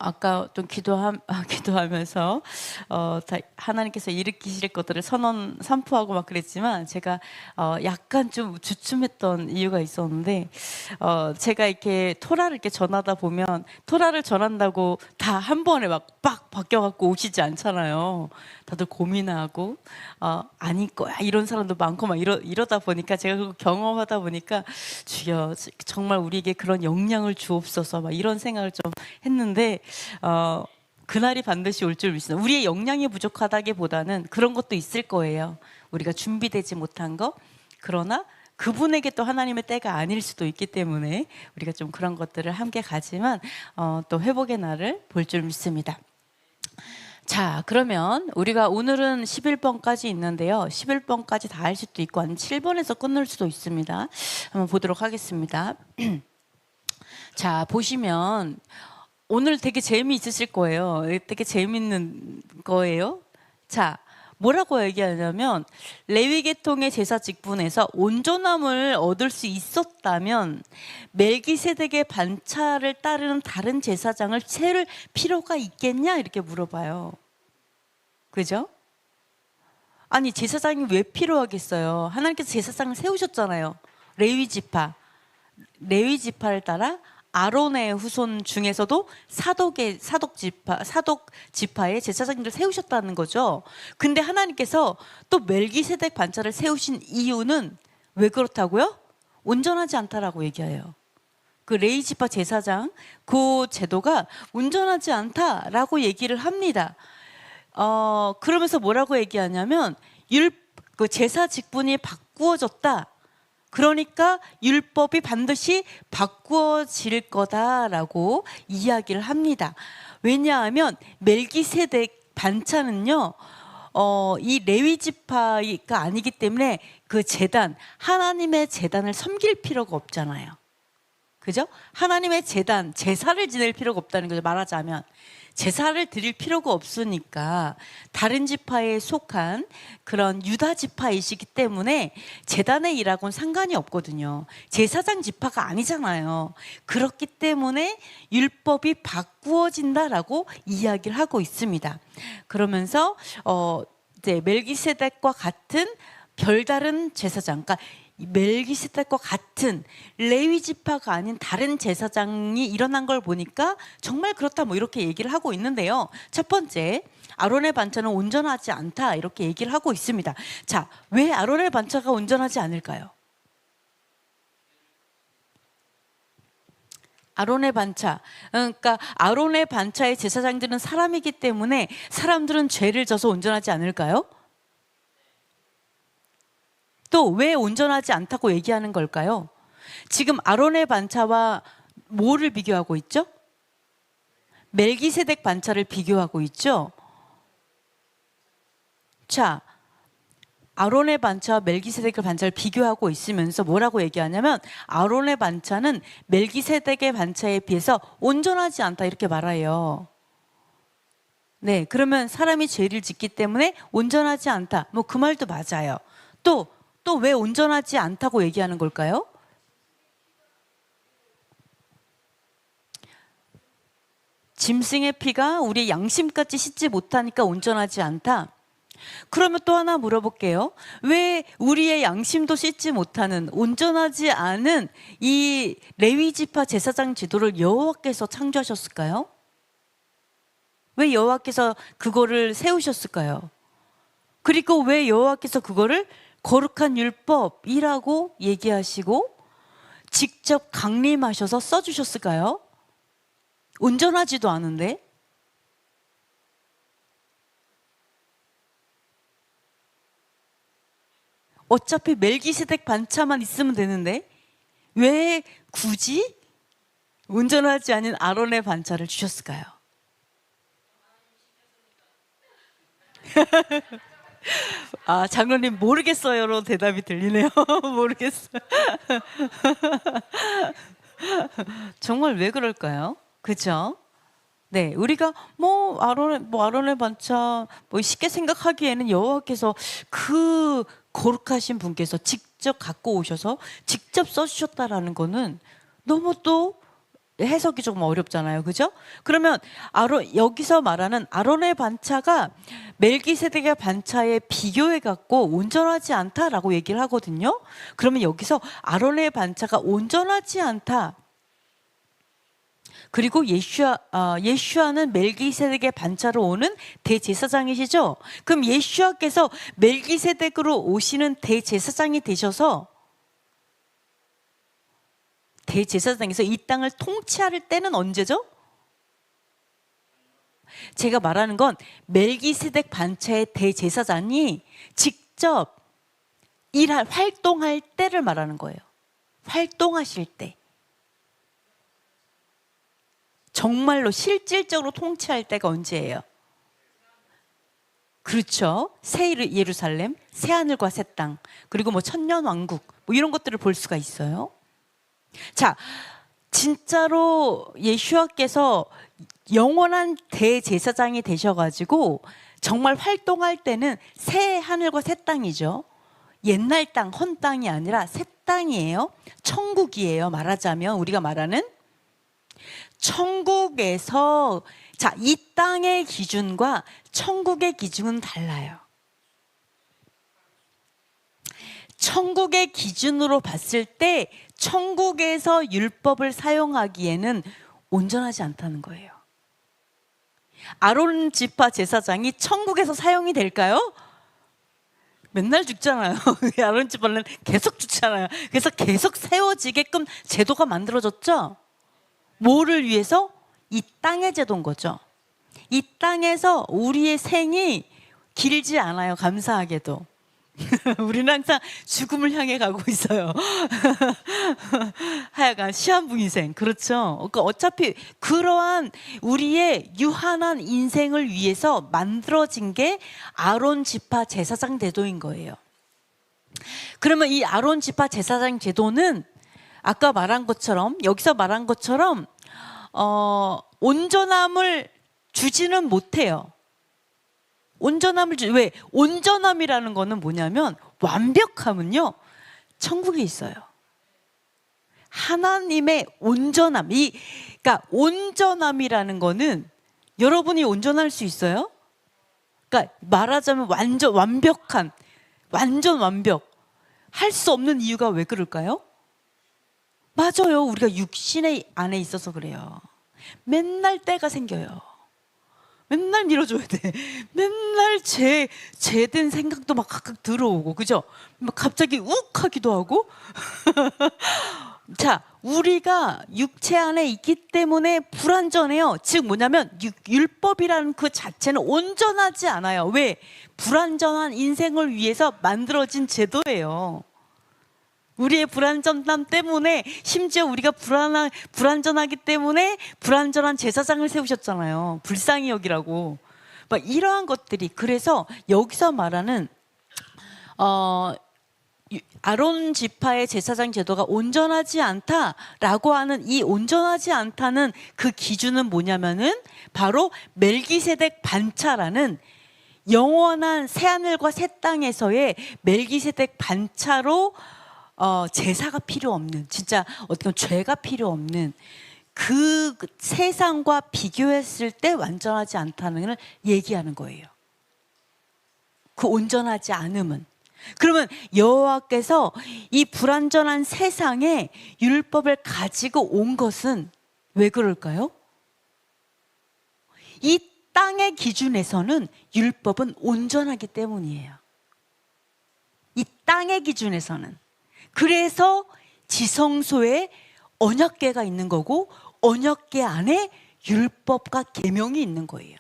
아까 좀 기도하면서 하나님께서 일으키실 것들을 선포하고 막 그랬지만 제가 약간 좀 주춤했던 이유가 있었는데 제가 이렇게 토라를 이렇게 전하다 보면 토라를 전한다고 다 한 번에 막 빡 바뀌어갖고 오시지 않잖아요. 다들 고민하고 아닐 거야 이런 사람도 많고 막 이러다 보니까 제가 그거 경험하다 보니까 주여 정말 우리에게 그런 영향을 주옵소서 막 이런 생각을 좀 했는데 그날이 반드시 올 줄 믿습니다. 우리의 역량이 부족하다기보다는 그런 것도 있을 거예요. 우리가 준비되지 못한 거. 그러나 그분에게 또 하나님의 때가 아닐 수도 있기 때문에 우리가 좀 그런 것들을 함께 가지만 또 회복의 날을 볼 줄 믿습니다. 자, 그러면 우리가 오늘은 11번까지 있는데요. 11번까지 다 할 수도 있고 한 7번에서 끝낼 수도 있습니다. 한번 보도록 하겠습니다. 자, 보시면 오늘 되게 재미있으실 거예요. 되게 재밌는 거예요. 자, 뭐라고 얘기하냐면 레위계통의 제사 직분에서 온전함을 얻을 수 있었다면 멜기세덱의 반차를 따르는 다른 제사장을 세울 필요가 있겠냐 이렇게 물어봐요. 그죠? 아니 제사장이 왜 필요하겠어요? 하나님께서 제사장을 세우셨잖아요. 레위 지파를 따라 아론의 후손 중에서도 사독 지파의 제사장님들 세우셨다는 거죠. 근데 하나님께서 또 멜기세덱 반차를 세우신 이유는 왜 그렇다고요? 온전하지 않다라고 얘기해요. 그 레위 지파 제사장 그 제도가 온전하지 않다라고 얘기를 합니다. 그러면서 뭐라고 얘기하냐면 그 제사 직분이 바꾸어졌다. 그러니까 율법이 반드시 바꾸어질 거다라고 이야기를 합니다. 왜냐하면 멜기세덱 반차는요, 이 레위 지파가 아니기 때문에 그 제단, 하나님의 제단을 섬길 필요가 없잖아요. 그죠? 하나님의 제단, 제사를 지낼 필요가 없다는 거죠. 말하자면 제사를 드릴 필요가 없으니까 다른 지파에 속한 그런 유다 지파이시기 때문에 제단의 일하고는 상관이 없거든요. 제사장 지파가 아니잖아요. 그렇기 때문에 율법이 바꾸어진다라고 이야기를 하고 있습니다. 그러면서 이제 멜기세덱과 같은 별다른 제사장, 그러니까 멜기세덱과 같은 레위 지파가 아닌 다른 제사장이 일어난 걸 보니까 정말 그렇다 뭐 이렇게 얘기를 하고 있는데요. 첫 번째, 아론의 반차는 온전하지 않다 이렇게 얘기를 하고 있습니다. 자, 왜 아론의 반차가 온전하지 않을까요? 아론의 반차, 그러니까 아론의 반차의 제사장들은 사람이기 때문에 사람들은 죄를 져서 온전하지 않을까요? 또 왜 온전하지 않다고 얘기하는 걸까요? 지금 아론의 반차와 뭐를 비교하고 있죠? 멜기세덱 반차를 비교하고 있죠? 자, 아론의 반차와 멜기세덱 반차를 비교하고 있으면서 뭐라고 얘기하냐면 아론의 반차는 멜기세덱의 반차에 비해서 온전하지 않다 이렇게 말해요. 네, 그러면 사람이 죄를 짓기 때문에 온전하지 않다. 뭐 그 말도 맞아요. 또 왜 온전하지 않다고 얘기하는 걸까요? 짐승의 피가 우리의 양심까지 씻지 못하니까 온전하지 않다. 그러면 또 하나 물어볼게요. 왜 우리의 양심도 씻지 못하는 온전하지 않은 이 레위 지파 제사장 지도를 여호와께서 창조하셨을까요? 왜 여호와께서 그거를 세우셨을까요? 그리고 왜 여호와께서 그거를 거룩한 율법이라고 얘기하시고 직접 강림하셔서 써주셨을까요? 온전하지도 않은데. 어차피 멜기세덱 반차만 있으면 되는데 왜 굳이 온전하지 않은 아론의 반차를 주셨을까요? 아, 장로님 모르겠어요로 대답이 들리네요. 모르겠어요. 정말 왜 그럴까요? 그죠? 네, 우리가 아론의 반차 쉽게 생각하기에는 여호와께서 그 거룩하신 분께서 직접 갖고 오셔서 직접 써주셨다라는 거는 너무 또 해석이 조금 어렵잖아요. 그죠? 그러면 여기서 말하는 아론의 반차가 멜기세덱의 반차에 비교해 갖고 온전하지 않다라고 얘기를 하거든요. 그러면 여기서 아론의 반차가 온전하지 않다. 그리고 예슈아는 멜기세덱의 반차로 오는 대제사장이시죠. 그럼 예슈아께서 멜기세덱으로 오시는 대제사장이 되셔서 대제사장에서 이 땅을 통치할 때는 언제죠? 제가 말하는 건 멜기세덱 반차의 대제사장이 직접 활동할 때를 말하는 거예요. 활동하실 때. 정말로 실질적으로 통치할 때가 언제예요? 그렇죠. 새 예루살렘, 새 하늘과 새 땅, 그리고 뭐 천년왕국 뭐 이런 것들을 볼 수가 있어요. 자, 진짜로 예수와께서 영원한 대제사장이 되셔가지고 정말 활동할 때는 새 하늘과 새 땅이죠. 옛날 땅, 헌 땅이 아니라 새 땅이에요. 천국이에요. 말하자면 우리가 말하는 천국에서, 자, 이 땅의 기준과 천국의 기준은 달라요. 천국의 기준으로 봤을 때 천국에서 율법을 사용하기에는 온전하지 않다는 거예요. 아론 지파 제사장이 천국에서 사용이 될까요? 맨날 죽잖아요. 아론 지파는 계속 죽잖아요. 그래서 계속 세워지게끔 제도가 만들어졌죠. 뭐를 위해서? 이 땅의 제도인 거죠. 이 땅에서 우리의 생이 길지 않아요. 감사하게도. 우리는 항상 죽음을 향해 가고 있어요. 하여간 시한부 인생. 그렇죠. 그러니까 어차피 그러한 우리의 유한한 인생을 위해서 만들어진 게 아론 지파 제사장 제도인 거예요. 그러면 이 아론 지파 제사장 제도는 아까 말한 것처럼, 여기서 말한 것처럼 온전함을 주지는 못해요. 왜? 온전함이라는 거는 뭐냐면, 완벽함은요 천국에 있어요. 하나님의 온전함, 그러니까 온전함이라는 거는 여러분이 온전할 수 있어요? 그러니까 말하자면 완전 완벽. 할 수 없는 이유가 왜 그럴까요? 맞아요. 우리가 육신의 안에 있어서 그래요. 맨날 때가 생겨요. 맨날 밀어줘야 돼. 맨날 죄된 생각도 막 각각 들어오고, 그죠? 막 갑자기 욱 하기도 하고. 자, 우리가 육체 안에 있기 때문에 불완전해요. 즉 뭐냐면 율법이라는 그 자체는 온전하지 않아요. 왜? 불완전한 인생을 위해서 만들어진 제도예요. 우리의 불완전함 때문에, 심지어 우리가 불완전하기 때문에 불완전한 제사장을 세우셨잖아요. 불쌍히 여기라고. 막 이러한 것들이, 그래서 여기서 말하는 아론 지파의 제사장 제도가 온전하지 않다라고 하는 이 온전하지 않다는 그 기준은 뭐냐면은 바로 멜기세덱 반차라는 영원한 새하늘과 새 땅에서의 멜기세덱 반차로 제사가 필요 없는, 진짜 어떻게 보면 죄가 필요 없는 그 세상과 비교했을 때 완전하지 않다는 걸 얘기하는 거예요. 그 온전하지 않음은. 그러면 여호와께서 이 불완전한 세상에 율법을 가지고 온 것은 왜 그럴까요? 이 땅의 기준에서는 율법은 온전하기 때문이에요. 이 땅의 기준에서는. 그래서 지성소에 언약궤가 있는 거고, 언약궤 안에 율법과 계명이 있는 거예요.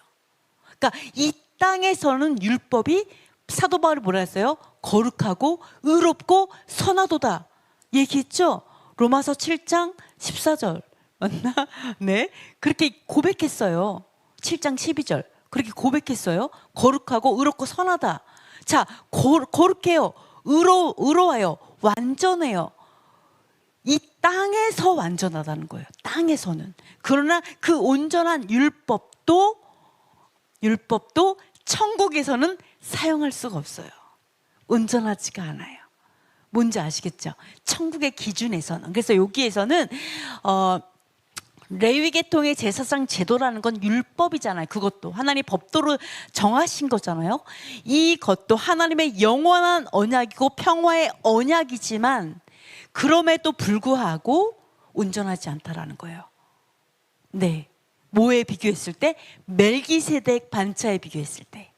그러니까 이 땅에서는 율법이, 사도 바울이 뭐라 했어요? 거룩하고 의롭고 선하도다 얘기했죠. 로마서 7장 14절 맞나? 네, 그렇게 고백했어요. 7장 12절 그렇게 고백했어요. 거룩하고 의롭고 선하다. 자, 거룩해요. 의로워요. 완전해요. 이 땅에서 완전하다는 거예요. 땅에서는. 그러나 그 온전한 율법도 천국에서는 사용할 수가 없어요. 온전하지가 않아요. 뭔지 아시겠죠? 천국의 기준에서는. 그래서 여기에서는 레위 계통의 제사장 제도라는 건 율법이잖아요. 그것도 하나님 법도로 정하신 거잖아요. 이것도 하나님의 영원한 언약이고 평화의 언약이지만 그럼에도 불구하고 온전하지 않다라는 거예요. 네, 뭐에 비교했을 때? 멜기세덱 반차에 비교했을 때.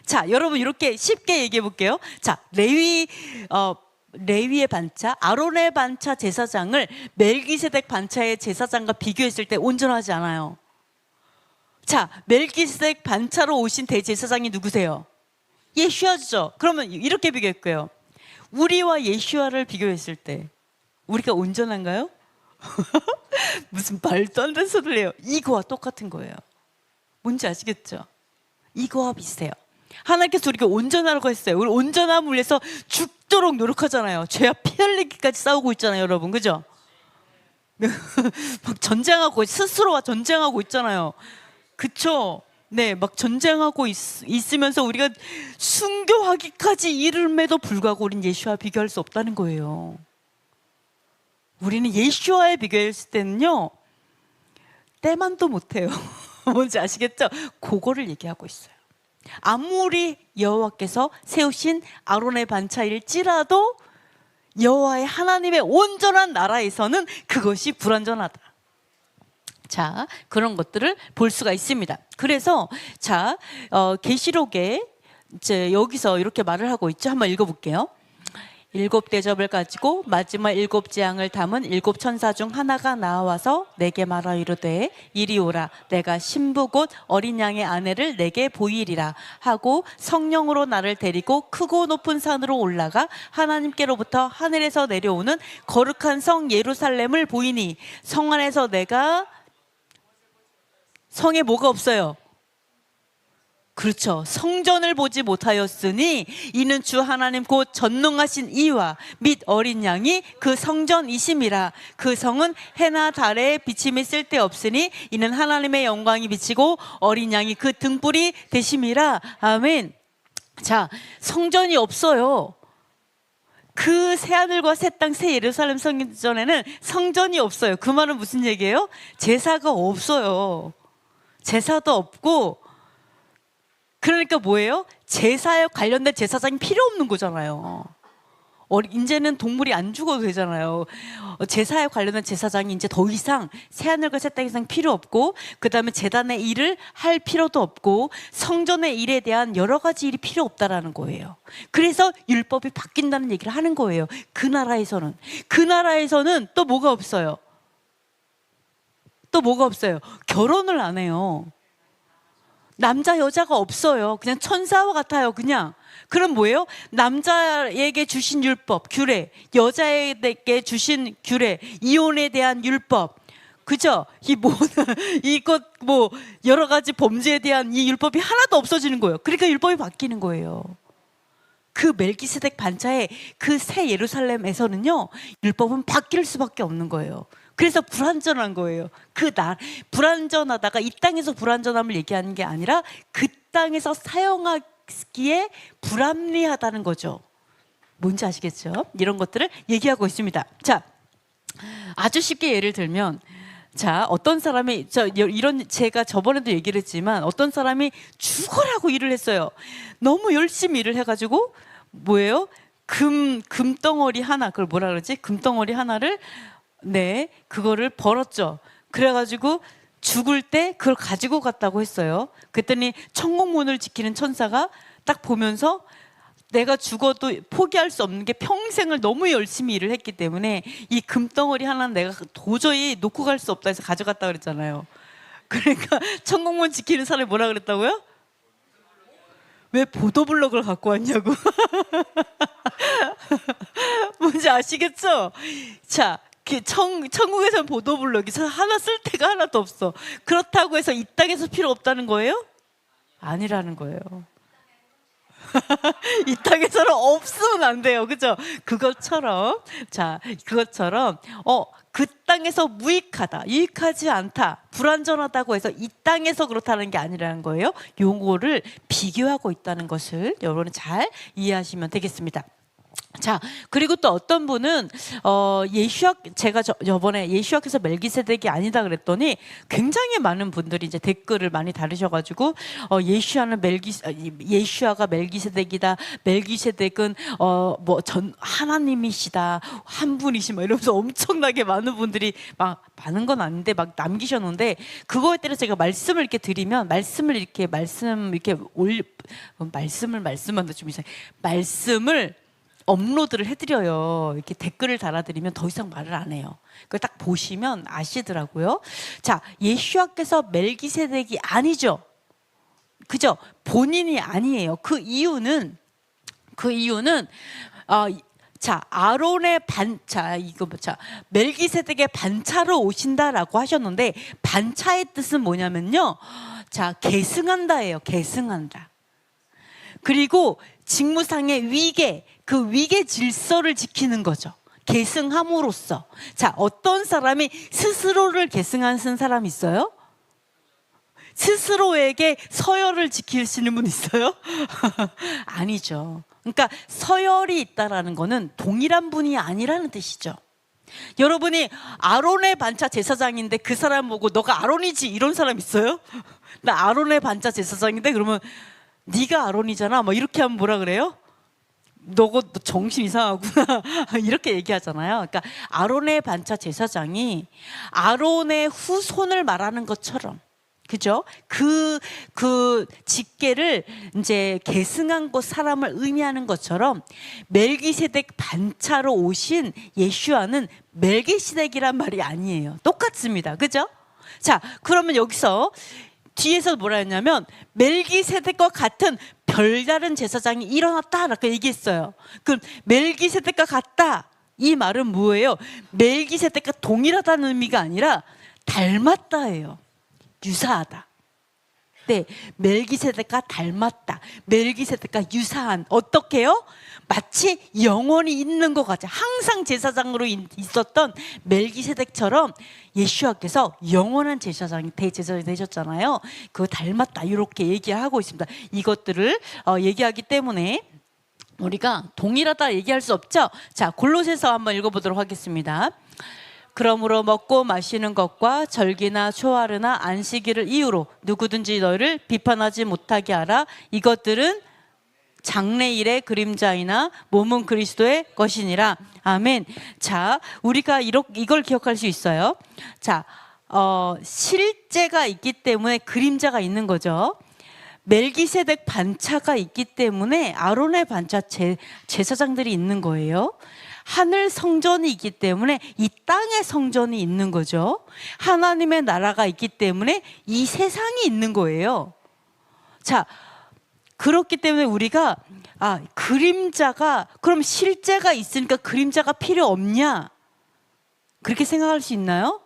자, 여러분 이렇게 쉽게 얘기해 볼게요. 자, 레위의 반차, 아론의 반차 제사장을 멜기세덱 반차의 제사장과 비교했을 때 온전하지 않아요. 자, 멜기세덱 반차로 오신 대제사장이 누구세요? 예슈아죠. 그러면 이렇게 비교할게요. 우리와 예슈아를 비교했을 때 우리가 온전한가요? 무슨 말도 안 되는 소리를 해요. 이거와 똑같은 거예요. 뭔지 아시겠죠? 이거와 비슷해요. 하나님께서 우리가 온전하라고 했어요. 우리 온전함을 위해서 죽도록 노력하잖아요. 죄와 피 흘리기까지 싸우고 있잖아요, 여러분. 그죠? 막 전쟁하고 스스로와 전쟁하고 있잖아요. 그쵸? 네, 막 전쟁하고 있으면서 우리가 순교하기까지 이름에도 불구하고 우리는 예수와 비교할 수 없다는 거예요. 우리는 예수와에 비교했을 때는요, 때만도 못해요. 뭔지 아시겠죠? 그거를 얘기하고 있어요. 아무리 여호와께서 세우신 아론의 반차일지라도 여호와의 하나님의 온전한 나라에서는 그것이 불완전하다. 자, 그런 것들을 볼 수가 있습니다. 그래서 자, 계시록에 이제 여기서 이렇게 말을 하고 있죠. 한번 읽어볼게요. 7대접을 가지고 마지막 7재앙을 담은 7천사 중 하나가 나와서 내게 말하 이르되 이리 오라 내가 신부 곧 어린 양의 아내를 내게 보이리라 하고 성령으로 나를 데리고 크고 높은 산으로 올라가 하나님께로부터 하늘에서 내려오는 거룩한 성 예루살렘을 보이니 성 안에서 내가 성에 뭐가 없어요? 그렇죠. 성전을 보지 못하였으니 이는 주 하나님 곧 전능하신 이와 및 어린 양이 그 성전이심이라. 그 성은 해나 달에 비침이 쓸데없으니 이는 하나님의 영광이 비치고 어린 양이 그 등불이 되심이라. 아멘. 자, 성전이 없어요. 그 새하늘과 새 땅 새 예루살렘 성전에는 성전이 없어요. 그 말은 무슨 얘기예요? 제사가 없어요. 제사도 없고, 그러니까 뭐예요? 제사에 관련된 제사장이 필요 없는 거잖아요. 이제는 동물이 안 죽어도 되잖아요. 제사에 관련된 제사장이 이제 더 이상 새하늘과 새 땅 이상 필요 없고, 그 다음에 제단의 일을 할 필요도 없고, 성전의 일에 대한 여러 가지 일이 필요 없다라는 거예요. 그래서 율법이 바뀐다는 얘기를 하는 거예요. 그 나라에서는 또 뭐가 없어요? 또 뭐가 없어요? 결혼을 안 해요. 남자 여자가 없어요. 그냥 천사와 같아요. 그냥. 그럼 뭐예요? 남자에게 주신 율법, 규례, 여자에게 주신 규례, 이혼에 대한 율법, 그죠? 이것 뭐 여러 가지 범죄에 대한 이 율법이 하나도 없어지는 거예요. 그러니까 율법이 바뀌는 거예요. 그 멜기세덱 반차의 그 새 예루살렘에서는요, 율법은 바뀔 수밖에 없는 거예요. 그래서 불완전한 거예요. 불완전하다가 이 땅에서 불완전함을 얘기하는 게 아니라 그 땅에서 사용하기에 불합리하다는 거죠. 뭔지 아시겠죠? 이런 것들을 얘기하고 있습니다. 자, 아주 쉽게 예를 들면, 자, 어떤 사람이, 제가 저번에도 얘기를 했지만, 어떤 사람이 죽어라고 일을 했어요. 너무 열심히 일을 해가지고, 뭐예요? 금덩어리 하나, 그걸 뭐라 그러지? 금덩어리 하나를, 네, 그거를 벌었죠. 그래가지고 죽을 때 그걸 가지고 갔다고 했어요. 그랬더니 천국문을 지키는 천사가 딱 보면서 내가 죽어도 포기할 수 없는 게 평생을 너무 열심히 일을 했기 때문에 이 금덩어리 하나는 내가 도저히 놓고 갈 수 없다 해서 가져갔다 그랬잖아요. 그러니까 천국문 지키는 사람이 뭐라 그랬다고요? 왜 보도블럭을 갖고 왔냐고. 뭔지 아시겠죠? 자, 천국에서는 보도블럭이 하나 쓸 데가 하나도 없어. 그렇다고 해서 이 땅에서 필요 없다는 거예요? 아니라는 거예요. 이 땅에서는 없으면 안 돼요. 그죠? 그것처럼 그 땅에서 유익하지 않다, 불완전하다고 해서 이 땅에서 그렇다는 게 아니라는 거예요. 요거를 비교하고 있다는 것을 여러분은 잘 이해하시면 되겠습니다. 자, 그리고 또 어떤 분은 예수학, 제가 저번에 예수학에서 멜기세덱이 아니다 그랬더니 굉장히 많은 분들이 이제 댓글을 많이 달으셔가지고 예수아가 멜기세덱이다, 멜기세덱은 뭐 전 하나님이시다, 한 분이시, 막 이러면서 엄청나게 많은 분들이, 막 많은 건 아닌데 막 남기셨는데, 그거에 따라 제가 말씀을 이렇게 드리면 말씀을 말씀한다 좀 이상해. 말씀을 업로드를 해드려요. 이렇게 댓글을 달아드리면 더 이상 말을 안 해요. 그걸 딱 보시면 아시더라고요. 자, 예수아께서 멜기세덱이 아니죠. 그죠? 본인이 아니에요. 그 이유는 아론의 멜기세덱의 반차로 오신다라고 하셨는데, 반차의 뜻은 뭐냐면요, 자, 계승한다예요. 계승한다. 그리고 직무상의 위계, 그 위계 질서를 지키는 거죠. 계승함으로써. 자, 어떤 사람이 스스로를 계승한 사람 있어요? 스스로에게 서열을 지키시는 분 있어요? 아니죠. 그러니까 서열이 있다라는 거는 동일한 분이 아니라는 뜻이죠. 여러분이 아론의 반차 제사장인데 그 사람 보고 너가 아론이지, 이런 사람 있어요? 나 아론의 반차 제사장인데, 그러면 네가 아론이잖아, 뭐 이렇게 하면 뭐라 그래요? 너 정신 이상하구나 이렇게 얘기하잖아요. 그러니까 아론의 반차 제사장이 아론의 후손을 말하는 것처럼, 그죠? 그 직계를 이제 계승한 것, 사람을 의미하는 것처럼 멜기세덱 반차로 오신 예수아는 멜기세덱이란 말이 아니에요. 똑같습니다. 그죠? 자, 그러면 여기서 뒤에서 뭐라 했냐면 멜기세덱과 같은 별다른 제사장이 일어났다라고 얘기했어요. 그럼 멜기세덱과 같다, 이 말은 뭐예요? 멜기세덱과 동일하다는 의미가 아니라 닮았다예요. 유사하다. 네, 멜기세덱과 닮았다, 멜기세덱과 유사한. 어떻게요? 마치 영원히 있는 것 같아. 항상 제사장으로 있었던 멜기세덱처럼 예수아께서 영원한 제사장이, 대제사장이 되셨잖아요. 그거 닮았다, 이렇게 얘기하고 있습니다. 이것들을 얘기하기 때문에 우리가 동일하다 얘기할 수 없죠. 자, 골로새서 한번 읽어보도록 하겠습니다. 그러므로 먹고 마시는 것과 절기나 초하루나 안식일을 이유로 누구든지 너희를 비판하지 못하게 하라. 이것들은 장래일의 그림자이나 몸은 그리스도의 것이니라. 아멘. 자, 우리가 이걸 기억할 수 있어요. 자, 실제가 있기 때문에 그림자가 있는 거죠. 멜기세덱 반차가 있기 때문에 아론의 반차 제사장들이 있는 거예요. 하늘 성전이 있기 때문에 이 땅의 성전이 있는 거죠. 하나님의 나라가 있기 때문에 이 세상이 있는 거예요. 자, 그렇기 때문에 우리가 그림자가, 그럼 실제가 있으니까 그림자가 필요 없냐, 그렇게 생각할 수 있나요?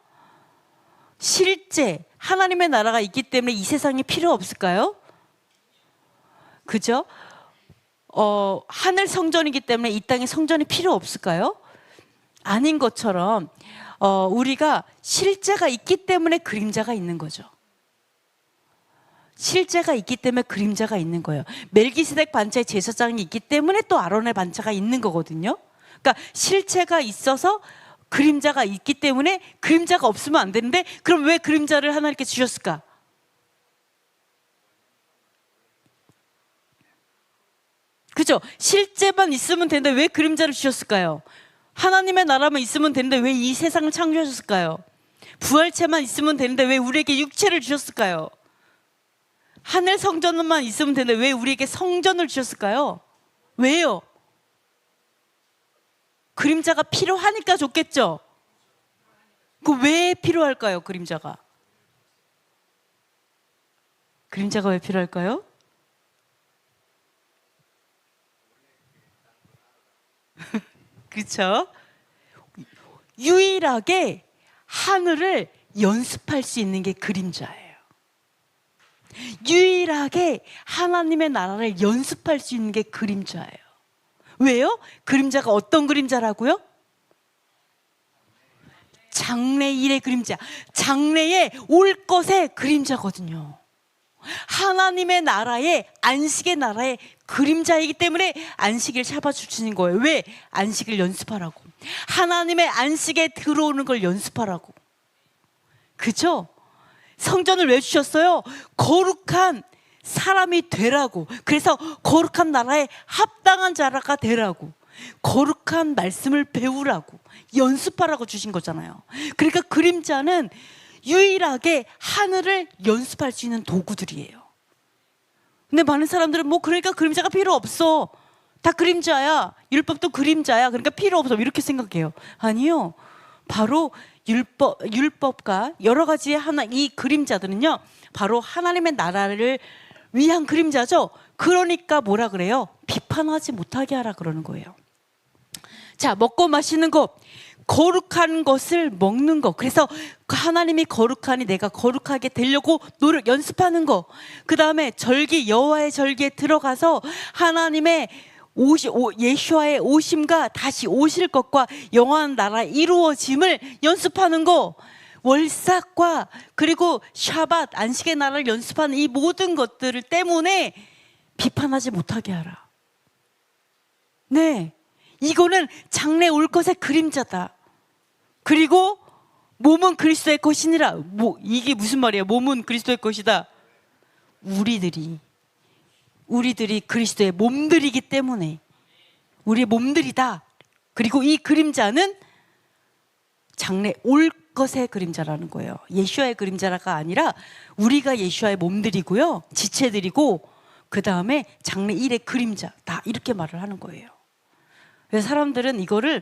실제 하나님의 나라가 있기 때문에 이 세상이 필요 없을까요? 그죠? 하늘 성전이기 때문에 이 땅에 성전이 필요 없을까요? 아닌 것처럼 우리가 실제가 있기 때문에 그림자가 있는 거죠. 실제가 있기 때문에 그림자가 있는 거예요. 멜기세덱 반차의 제사장이 있기 때문에 또 아론의 반차가 있는 거거든요. 그러니까 실체가 있어서 그림자가 있기 때문에 그림자가 없으면 안 되는데, 그럼 왜 그림자를 하나님께 주셨을까? 그죠? 실제만 있으면 되는데 왜 그림자를 주셨을까요? 하나님의 나라만 있으면 되는데 왜 이 세상을 창조하셨을까요? 부활체만 있으면 되는데 왜 우리에게 육체를 주셨을까요? 하늘 성전만 있으면 되는데 왜 우리에게 성전을 주셨을까요? 왜요? 그림자가 필요하니까 줬겠죠? 그 왜 필요할까요? 그림자가 왜 필요할까요? 그렇죠? 유일하게 하늘을 연습할 수 있는 게 그림자예요. 유일하게 하나님의 나라를 연습할 수 있는 게 그림자예요. 왜요? 그림자가 어떤 그림자라고요? 장래일의 그림자, 장래에 올 것의 그림자거든요. 하나님의 나라의, 안식의 나라의 그림자이기 때문에 안식일 잡아주시는 거예요. 왜? 안식을 연습하라고. 하나님의 안식에 들어오는 걸 연습하라고. 그죠? 성전을 왜 주셨어요? 거룩한 사람이 되라고. 그래서 거룩한 나라에 합당한 자라가 되라고. 거룩한 말씀을 배우라고, 연습하라고 주신 거잖아요. 그러니까 그림자는 유일하게 하늘을 연습할 수 있는 도구들이에요. 근데 많은 사람들은 뭐 그러니까 그림자가 필요 없어, 다 그림자야, 율법도 그림자야, 그러니까 필요 없어, 이렇게 생각해요. 아니요, 바로 율법과 여러 가지의 이 그림자들은요, 바로 하나님의 나라를 위한 그림자죠. 그러니까 뭐라 그래요? 비판하지 못하게 하라 그러는 거예요. 자, 먹고 마시는 것, 거룩한 것을 먹는 것. 그래서 하나님이 거룩하니 내가 거룩하게 되려고 연습하는 것. 그 다음에 절기, 여호와의 절기에 들어가서 하나님의 예수와의 오심과 다시 오실 것과 영원한 나라 이루어짐을 연습하는 거. 월삭과 그리고 샤밧, 안식의 나라를 연습하는 이 모든 것들을 때문에 비판하지 못하게 하라. 네, 이거는 장래 올 것의 그림자다. 그리고 몸은 그리스도의 것이니라. 이게 무슨 말이에요? 몸은 그리스도의 것이다. 우리들이 그리스도의 몸들이기 때문에 우리의 몸들이다. 그리고 이 그림자는 장래 올 것의 그림자라는 거예요. 예수와의 그림자가 아니라 우리가 예수와의 몸들이고요, 지체들이고, 그 다음에 장래 일의 그림자다, 이렇게 말을 하는 거예요. 그래서 사람들은 이거를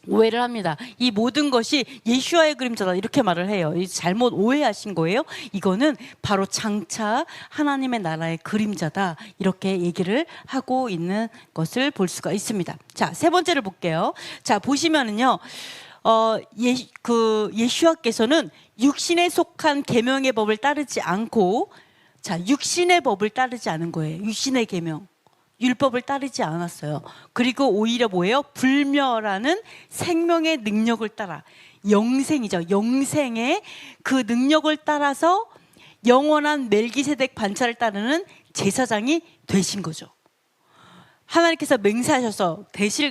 오해를 합니다. 이 모든 것이 예수와의 그림자다, 이렇게 말을 해요. 잘못 오해하신 거예요. 이거는 바로 장차 하나님의 나라의 그림자다, 이렇게 얘기를 하고 있는 것을 볼 수가 있습니다. 자, 세 번째를 볼게요. 자, 보시면은요, 예수와께서는 육신에 속한 계명의 법을 따르지 않고, 자, 육신의 법을 따르지 않은 거예요. 육신의 계명, 율법을 따르지 않았어요. 그리고 오히려 뭐예요? 불멸하는 생명의 능력을 따라, 영생이죠. 영생의 그 능력을 따라서 영원한 멜기세덱 반차를 따르는 제사장이 되신 거죠. 하나님께서 맹세하셔서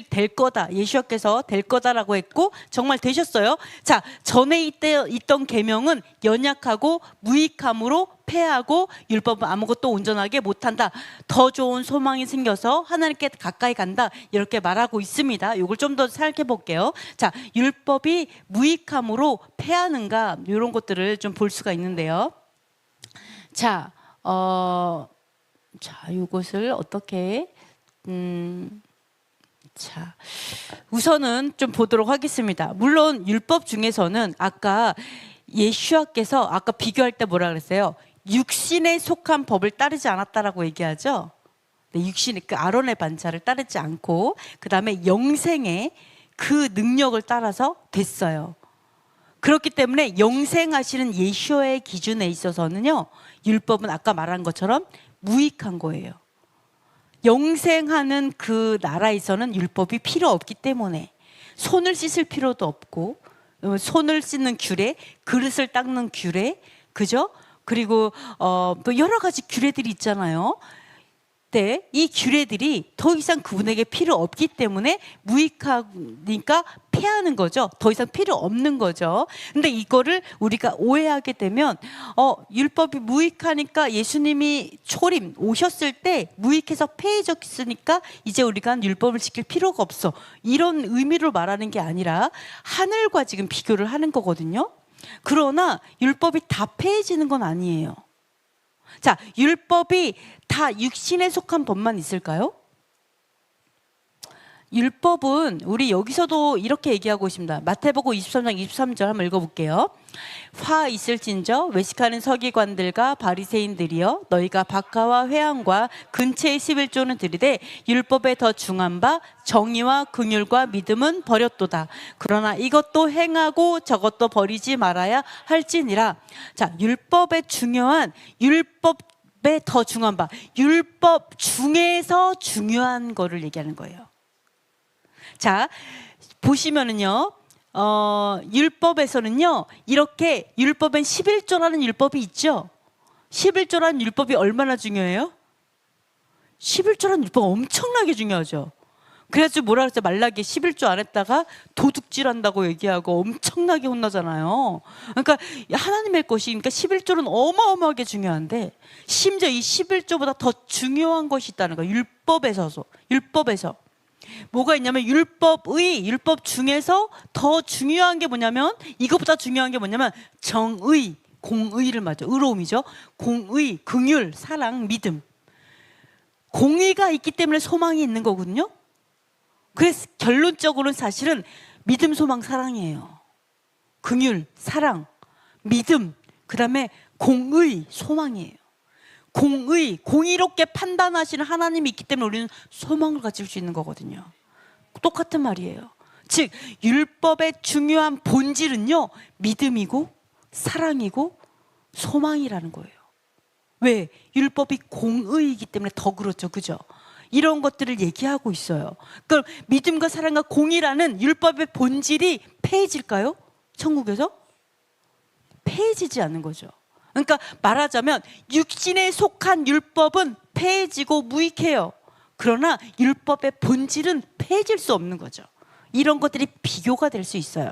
될 거다, 예수께서 될 거다라고 했고 정말 되셨어요. 자, 전에 있던 계명은 연약하고 무익함으로 패하고 율법은 아무것도 온전하게 못한다, 더 좋은 소망이 생겨서 하나님께 가까이 간다, 이렇게 말하고 있습니다. 이걸 좀 더 생각해 볼게요. 자, 율법이 무익함으로 패하는가, 이런 것들을 좀 볼 수가 있는데요. 자, 이것을 어떻게 자, 우선은 좀 보도록 하겠습니다. 물론 율법 중에서는 아까 예수와께서 아까 비교할 때 뭐라 그랬어요? 육신에 속한 법을 따르지 않았다라고 얘기하죠. 네, 육신의 그 아론의 반차를 따르지 않고 그 다음에 영생의 그 능력을 따라서 됐어요. 그렇기 때문에 영생하시는 예수의 기준에 있어서는요, 율법은 아까 말한 것처럼 무익한 거예요. 영생하는 그 나라에서는 율법이 필요 없기 때문에 손을 씻을 필요도 없고, 손을 씻는 규례, 그릇을 닦는 규례, 그죠? 그리고 또 여러 가지 규례들이 있잖아요. 때 이 규례들이 더 이상 그분에게 필요 없기 때문에 무익하니까 패하는 거죠. 더 이상 필요 없는 거죠. 근데 이거를 우리가 오해하게 되면 율법이 무익하니까 예수님이 초림 오셨을 때 무익해서 폐해졌으니까 이제 우리가 율법을 지킬 필요가 없어, 이런 의미로 말하는 게 아니라 하늘과 지금 비교를 하는 거거든요. 그러나 율법이 다 폐해지는 건 아니에요. 자, 율법이 다 육신에 속한 법만 있을까요? 율법은 우리 여기서도 이렇게 얘기하고 있습니다. 마태복음 23장 23절 한번 읽어볼게요. 화 있을진저 외식하는 서기관들과 바리새인들이여, 너희가 박하와 회항과 근처의 11조는 드리되 율법에 더 중한 바 정의와 긍휼과 믿음은 버렸도다. 그러나 이것도 행하고 저것도 버리지 말아야 할지니라. 자, 율법에 중요한, 율법에 더 중한 바, 율법 중에서 중요한 거를 얘기하는 거예요. 자, 보시면은요, 율법에서는요, 이렇게 율법엔 11조라는 율법이 있죠. 11조란 율법이 얼마나 중요해요? 11조란 율법 엄청나게 중요하죠. 그래서 뭐라 그랬어요? 말라기에 11조 안 했다가 도둑질한다고 얘기하고 엄청나게 혼나잖아요. 그러니까 하나님의 것이, 그러니까 11조는 어마어마하게 중요한데 심지어 이 11조보다 더 중요한 것이 있다는 거예요. 율법에서 뭐가 있냐면 율법 중에서 더 중요한 게 뭐냐면, 이것보다 중요한 게 뭐냐면 정의, 공의를 말하죠. 의로움이죠. 공의, 긍휼, 사랑, 믿음. 공의가 있기 때문에 소망이 있는 거거든요. 그래서 결론적으로는 사실은 믿음, 소망, 사랑이에요. 긍휼, 사랑, 믿음, 그 다음에 공의, 소망이에요. 공의롭게 판단하시는 하나님이 있기 때문에 우리는 소망을 가질 수 있는 거거든요. 똑같은 말이에요. 즉 율법의 중요한 본질은요, 믿음이고 사랑이고 소망이라는 거예요. 왜? 율법이 공의이기 때문에 더 그렇죠. 그죠? 이런 것들을 얘기하고 있어요. 그럼 믿음과 사랑과 공의라는 율법의 본질이 폐해질까요? 천국에서? 폐해지지 않는 거죠. 그러니까 말하자면 육신에 속한 율법은 폐해지고 무익해요. 그러나 율법의 본질은 폐해질 수 없는 거죠. 이런 것들이 비교가 될 수 있어요.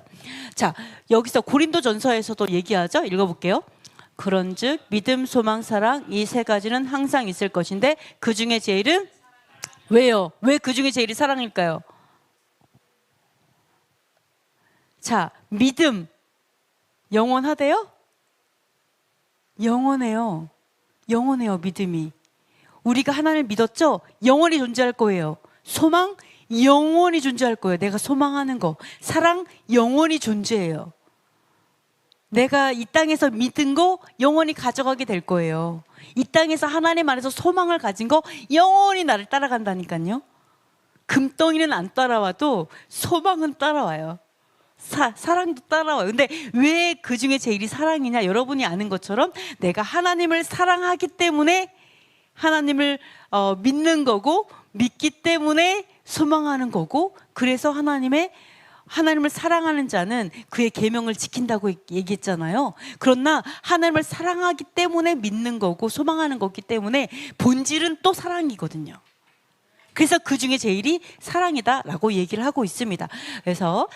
자, 여기서 고린도전서에서도 얘기하죠. 읽어볼게요. 그런즉 믿음, 소망, 사랑 이 세 가지는 항상 있을 것인데 그 중에 제일은, 왜요? 왜 그 중에 제일이 사랑일까요? 자, 믿음 영원하대요? 영원해요. 믿음이. 우리가 하나님을 믿었죠? 영원히 존재할 거예요. 소망 영원히 존재할 거예요. 내가 소망하는 거. 사랑 영원히 존재해요. 내가 이 땅에서 믿은 거 영원히 가져가게 될 거예요. 이 땅에서 하나님 안에서 소망을 가진 거 영원히 나를 따라간다니까요. 금덩이는 안 따라와도 소망은 따라와요. 사랑도 따라와요. 근데 왜 그 중에 제일이 사랑이냐? 여러분이 아는 것처럼 내가 하나님을 사랑하기 때문에 하나님을 믿는 거고, 믿기 때문에 소망하는 거고, 그래서 하나님을 사랑하는 자는 그의 계명을 지킨다고 얘기했잖아요. 그러나 하나님을 사랑하기 때문에 믿는 거고 소망하는 거기 때문에 본질은 또 사랑이거든요. 그래서 그 중에 제일이 사랑이다라고 얘기를 하고 있습니다. 그래서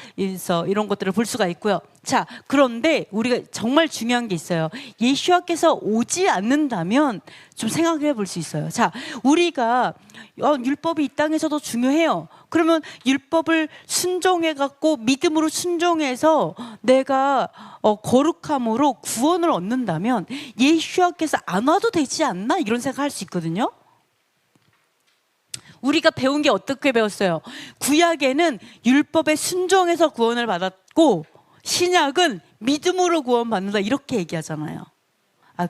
이런 것들을 볼 수가 있고요. 자, 그런데 우리가 정말 중요한 게 있어요. 예수와께서 오지 않는다면 좀 생각해 볼 수 있어요. 자, 우리가 율법이 이 땅에서도 중요해요. 그러면 율법을 순종해 갖고 믿음으로 순종해서 내가 거룩함으로 구원을 얻는다면 예수와께서 안 와도 되지 않나? 이런 생각할 수 있거든요. 우리가 배운 게 어떻게 배웠어요? 구약에는 율법에 순종해서 구원을 받았고 신약은 믿음으로 구원받는다 이렇게 얘기하잖아요.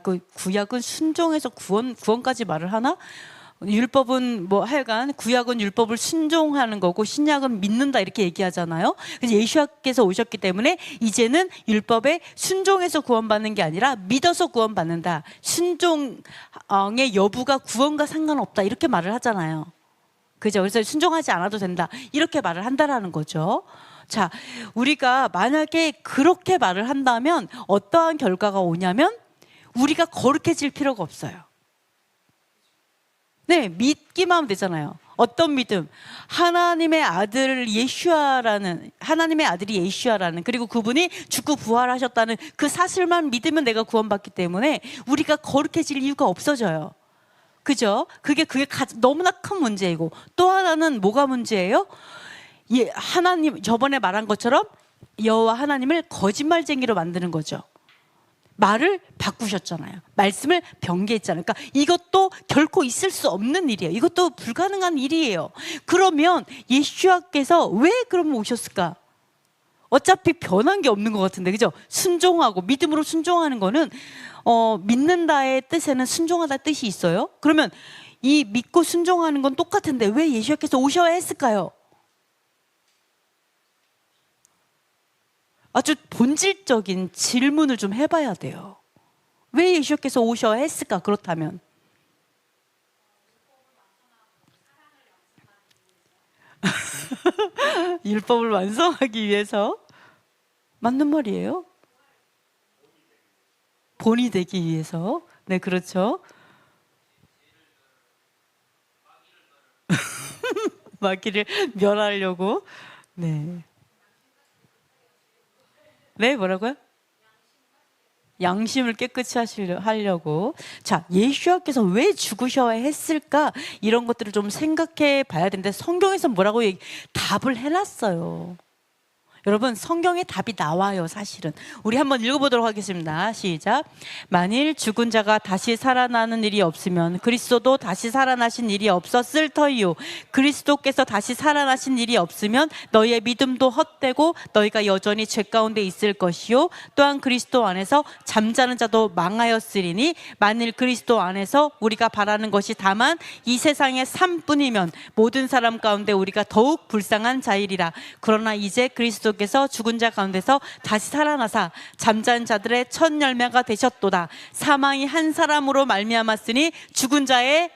그 구약은 순종해서 구원까지 말을 하나? 율법은 하여간 구약은 율법을 순종하는 거고 신약은 믿는다 이렇게 얘기하잖아요. 그래서 예수께서 오셨기 때문에 이제는 율법에 순종해서 구원받는 게 아니라 믿어서 구원받는다. 순종의 여부가 구원과 상관없다 이렇게 말을 하잖아요. 그죠? 그래서 순종하지 않아도 된다 이렇게 말을 한다라는 거죠. 자, 우리가 만약에 그렇게 말을 한다면 어떠한 결과가 오냐면 우리가 거룩해질 필요가 없어요. 네, 믿기만 하면 되잖아요. 어떤 믿음? 하나님의 아들이 예수아라는, 그리고 그분이 죽고 부활하셨다는 그 사실만 믿으면 내가 구원받기 때문에 우리가 거룩해질 이유가 없어져요. 그죠? 그게 너무나 큰 문제이고, 또 하나는 뭐가 문제예요? 하나님, 저번에 말한 것처럼 여호와 하나님을 거짓말쟁이로 만드는 거죠. 말을 바꾸셨잖아요. 말씀을 변개했잖아요. 그러니까 이것도 결코 있을 수 없는 일이에요. 이것도 불가능한 일이에요. 그러면 예수와께서 왜 그러면 오셨을까? 어차피 변한 게 없는 것 같은데, 그죠? 순종하고 믿음으로 순종하는 거는 믿는다의 뜻에는 순종하다 뜻이 있어요. 그러면 이 믿고 순종하는 건 똑같은데 왜 예수께서 오셔야 했을까요? 아주 본질적인 질문을 좀 해봐야 돼요. 왜 예수께서 오셔야 했을까? 그렇다면 율법을 완성하기 위해서. 맞는 말이에요. 본이 되기 위해서. 네, 그렇죠. 마귀를 멸하려고. 네. 네, 뭐라고요? 양심을 깨끗이 하려고. 자, 예수님께서 왜 죽으셔야 했을까? 이런 것들을 좀 생각해 봐야 되는데 성경에서 뭐라고 답을 해놨어요. 여러분, 성경에 답이 나와요. 사실은 우리 한번 읽어보도록 하겠습니다. 시작. 만일 죽은 자가 다시 살아나는 일이 없으면 그리스도도 다시 살아나신 일이 없었을 터이요, 그리스도께서 다시 살아나신 일이 없으면 너희의 믿음도 헛되고 너희가 여전히 죄 가운데 있을 것이요, 또한 그리스도 안에서 잠자는 자도 망하였으리니 만일 그리스도 안에서 우리가 바라는 것이 다만 이 세상의 삶뿐이면 모든 사람 가운데 우리가 더욱 불쌍한 자이리라. 그러나 이제 그리스도 께서 죽은 자 가운데서 다시 살아나사 잠자는 자들의 첫 열매가 되셨도다. 사망이 한 사람으로 말미암았으니 죽은 자의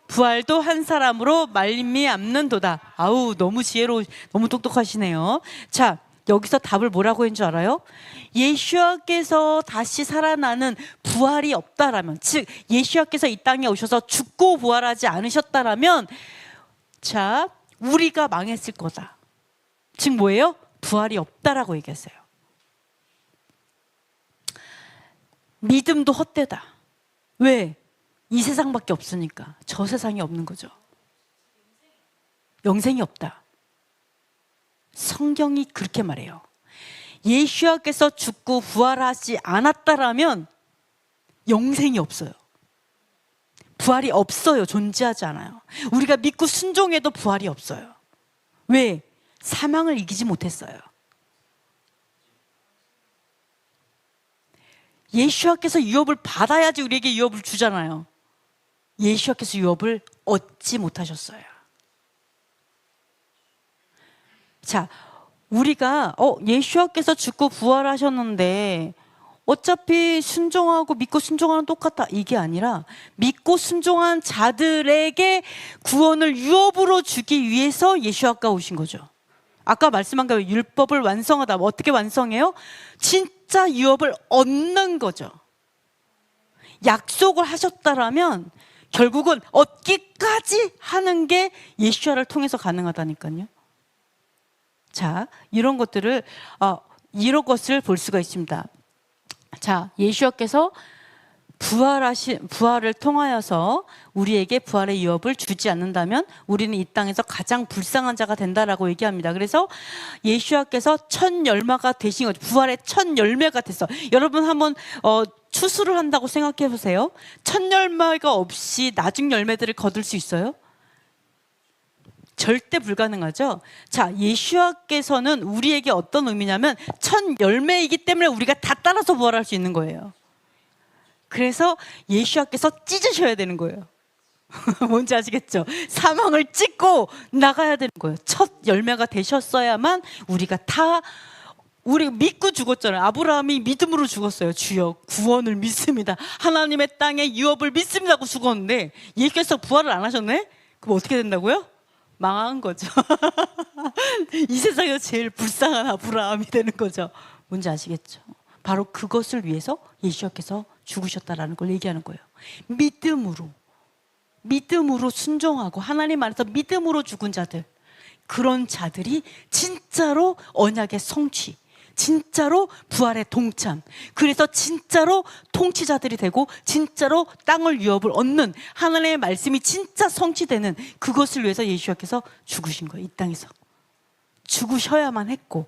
부활도 한 사람으로 말미암는도다. 아우, 너무 지혜로워, 너무 똑똑하시네요. 자, 여기서 답을 뭐라고 했는 줄 알아요? 예수께서 다시 살아나는 부활이 없다라면, 즉 예수께서 이 땅에 오셔서 죽고 부활하지 않으셨다라면, 자, 우리가 망했을 거다. 즉 뭐예요? 부활이 없다라고 얘기했어요. 믿음도 헛되다. 왜? 이 세상밖에 없으니까. 저 세상이 없는 거죠. 영생이 없다. 성경이 그렇게 말해요. 예수께서 죽고 부활하지 않았다라면 영생이 없어요. 부활이 없어요. 존재하지 않아요. 우리가 믿고 순종해도 부활이 없어요. 왜? 사망을 이기지 못했어요. 예수께서 유업을 받아야지 우리에게 유업을 주잖아요. 예수께서 유업을 얻지 못하셨어요. 자, 우리가 예수께서 죽고 부활하셨는데 어차피 순종하고 믿고 순종하는 똑같다, 이게 아니라 믿고 순종한 자들에게 구원을 유업으로 주기 위해서 예수가 오신 거죠. 아까 말씀한 거 율법을 완성하다. 어떻게 완성해요? 진짜 유업을 얻는 거죠. 약속을 하셨다라면 결국은 얻기까지 하는 게 예수를 통해서 가능하다니까요. 자, 이런 것을 볼 수가 있습니다. 자, 예수께서 부활을 통하여서 우리에게 부활의 유업을 주지 않는다면 우리는 이 땅에서 가장 불쌍한 자가 된다라고 얘기합니다. 그래서 예수께서 첫 열매가 되신 거죠. 부활의 첫 열매가 됐어. 여러분 한번 추수를 한다고 생각해 보세요. 첫 열매가 없이 나중 열매들을 거둘 수 있어요? 절대 불가능하죠. 자, 예수께서는 우리에게 어떤 의미냐면 첫 열매이기 때문에 우리가 다 따라서 부활할 수 있는 거예요. 그래서 예수께서 찢으셔야 되는 거예요. 뭔지 아시겠죠? 사망을 찢고 나가야 되는 거예요. 첫 열매가 되셨어야만 우리 믿고 죽었잖아요. 아브라함이 믿음으로 죽었어요. 주여 구원을 믿습니다. 하나님의 땅에 유업을 믿습니다 하고 죽었는데 예수께서 부활을 안 하셨네? 그럼 어떻게 된다고요? 망한 거죠. 이 세상에서 제일 불쌍한 아브라함이 되는 거죠. 뭔지 아시겠죠? 바로 그것을 위해서 예수께서 죽으셨다라는 걸 얘기하는 거예요. 믿음으로 순종하고 하나님 안에서 믿음으로 죽은 자들, 그런 자들이 진짜로 언약의 성취, 진짜로 부활의 동참, 그래서 진짜로 통치자들이 되고 진짜로 땅을 유업을 얻는 하나님의 말씀이 진짜 성취되는 그것을 위해서 예수께서 죽으신 거예요. 이 땅에서 죽으셔야만 했고,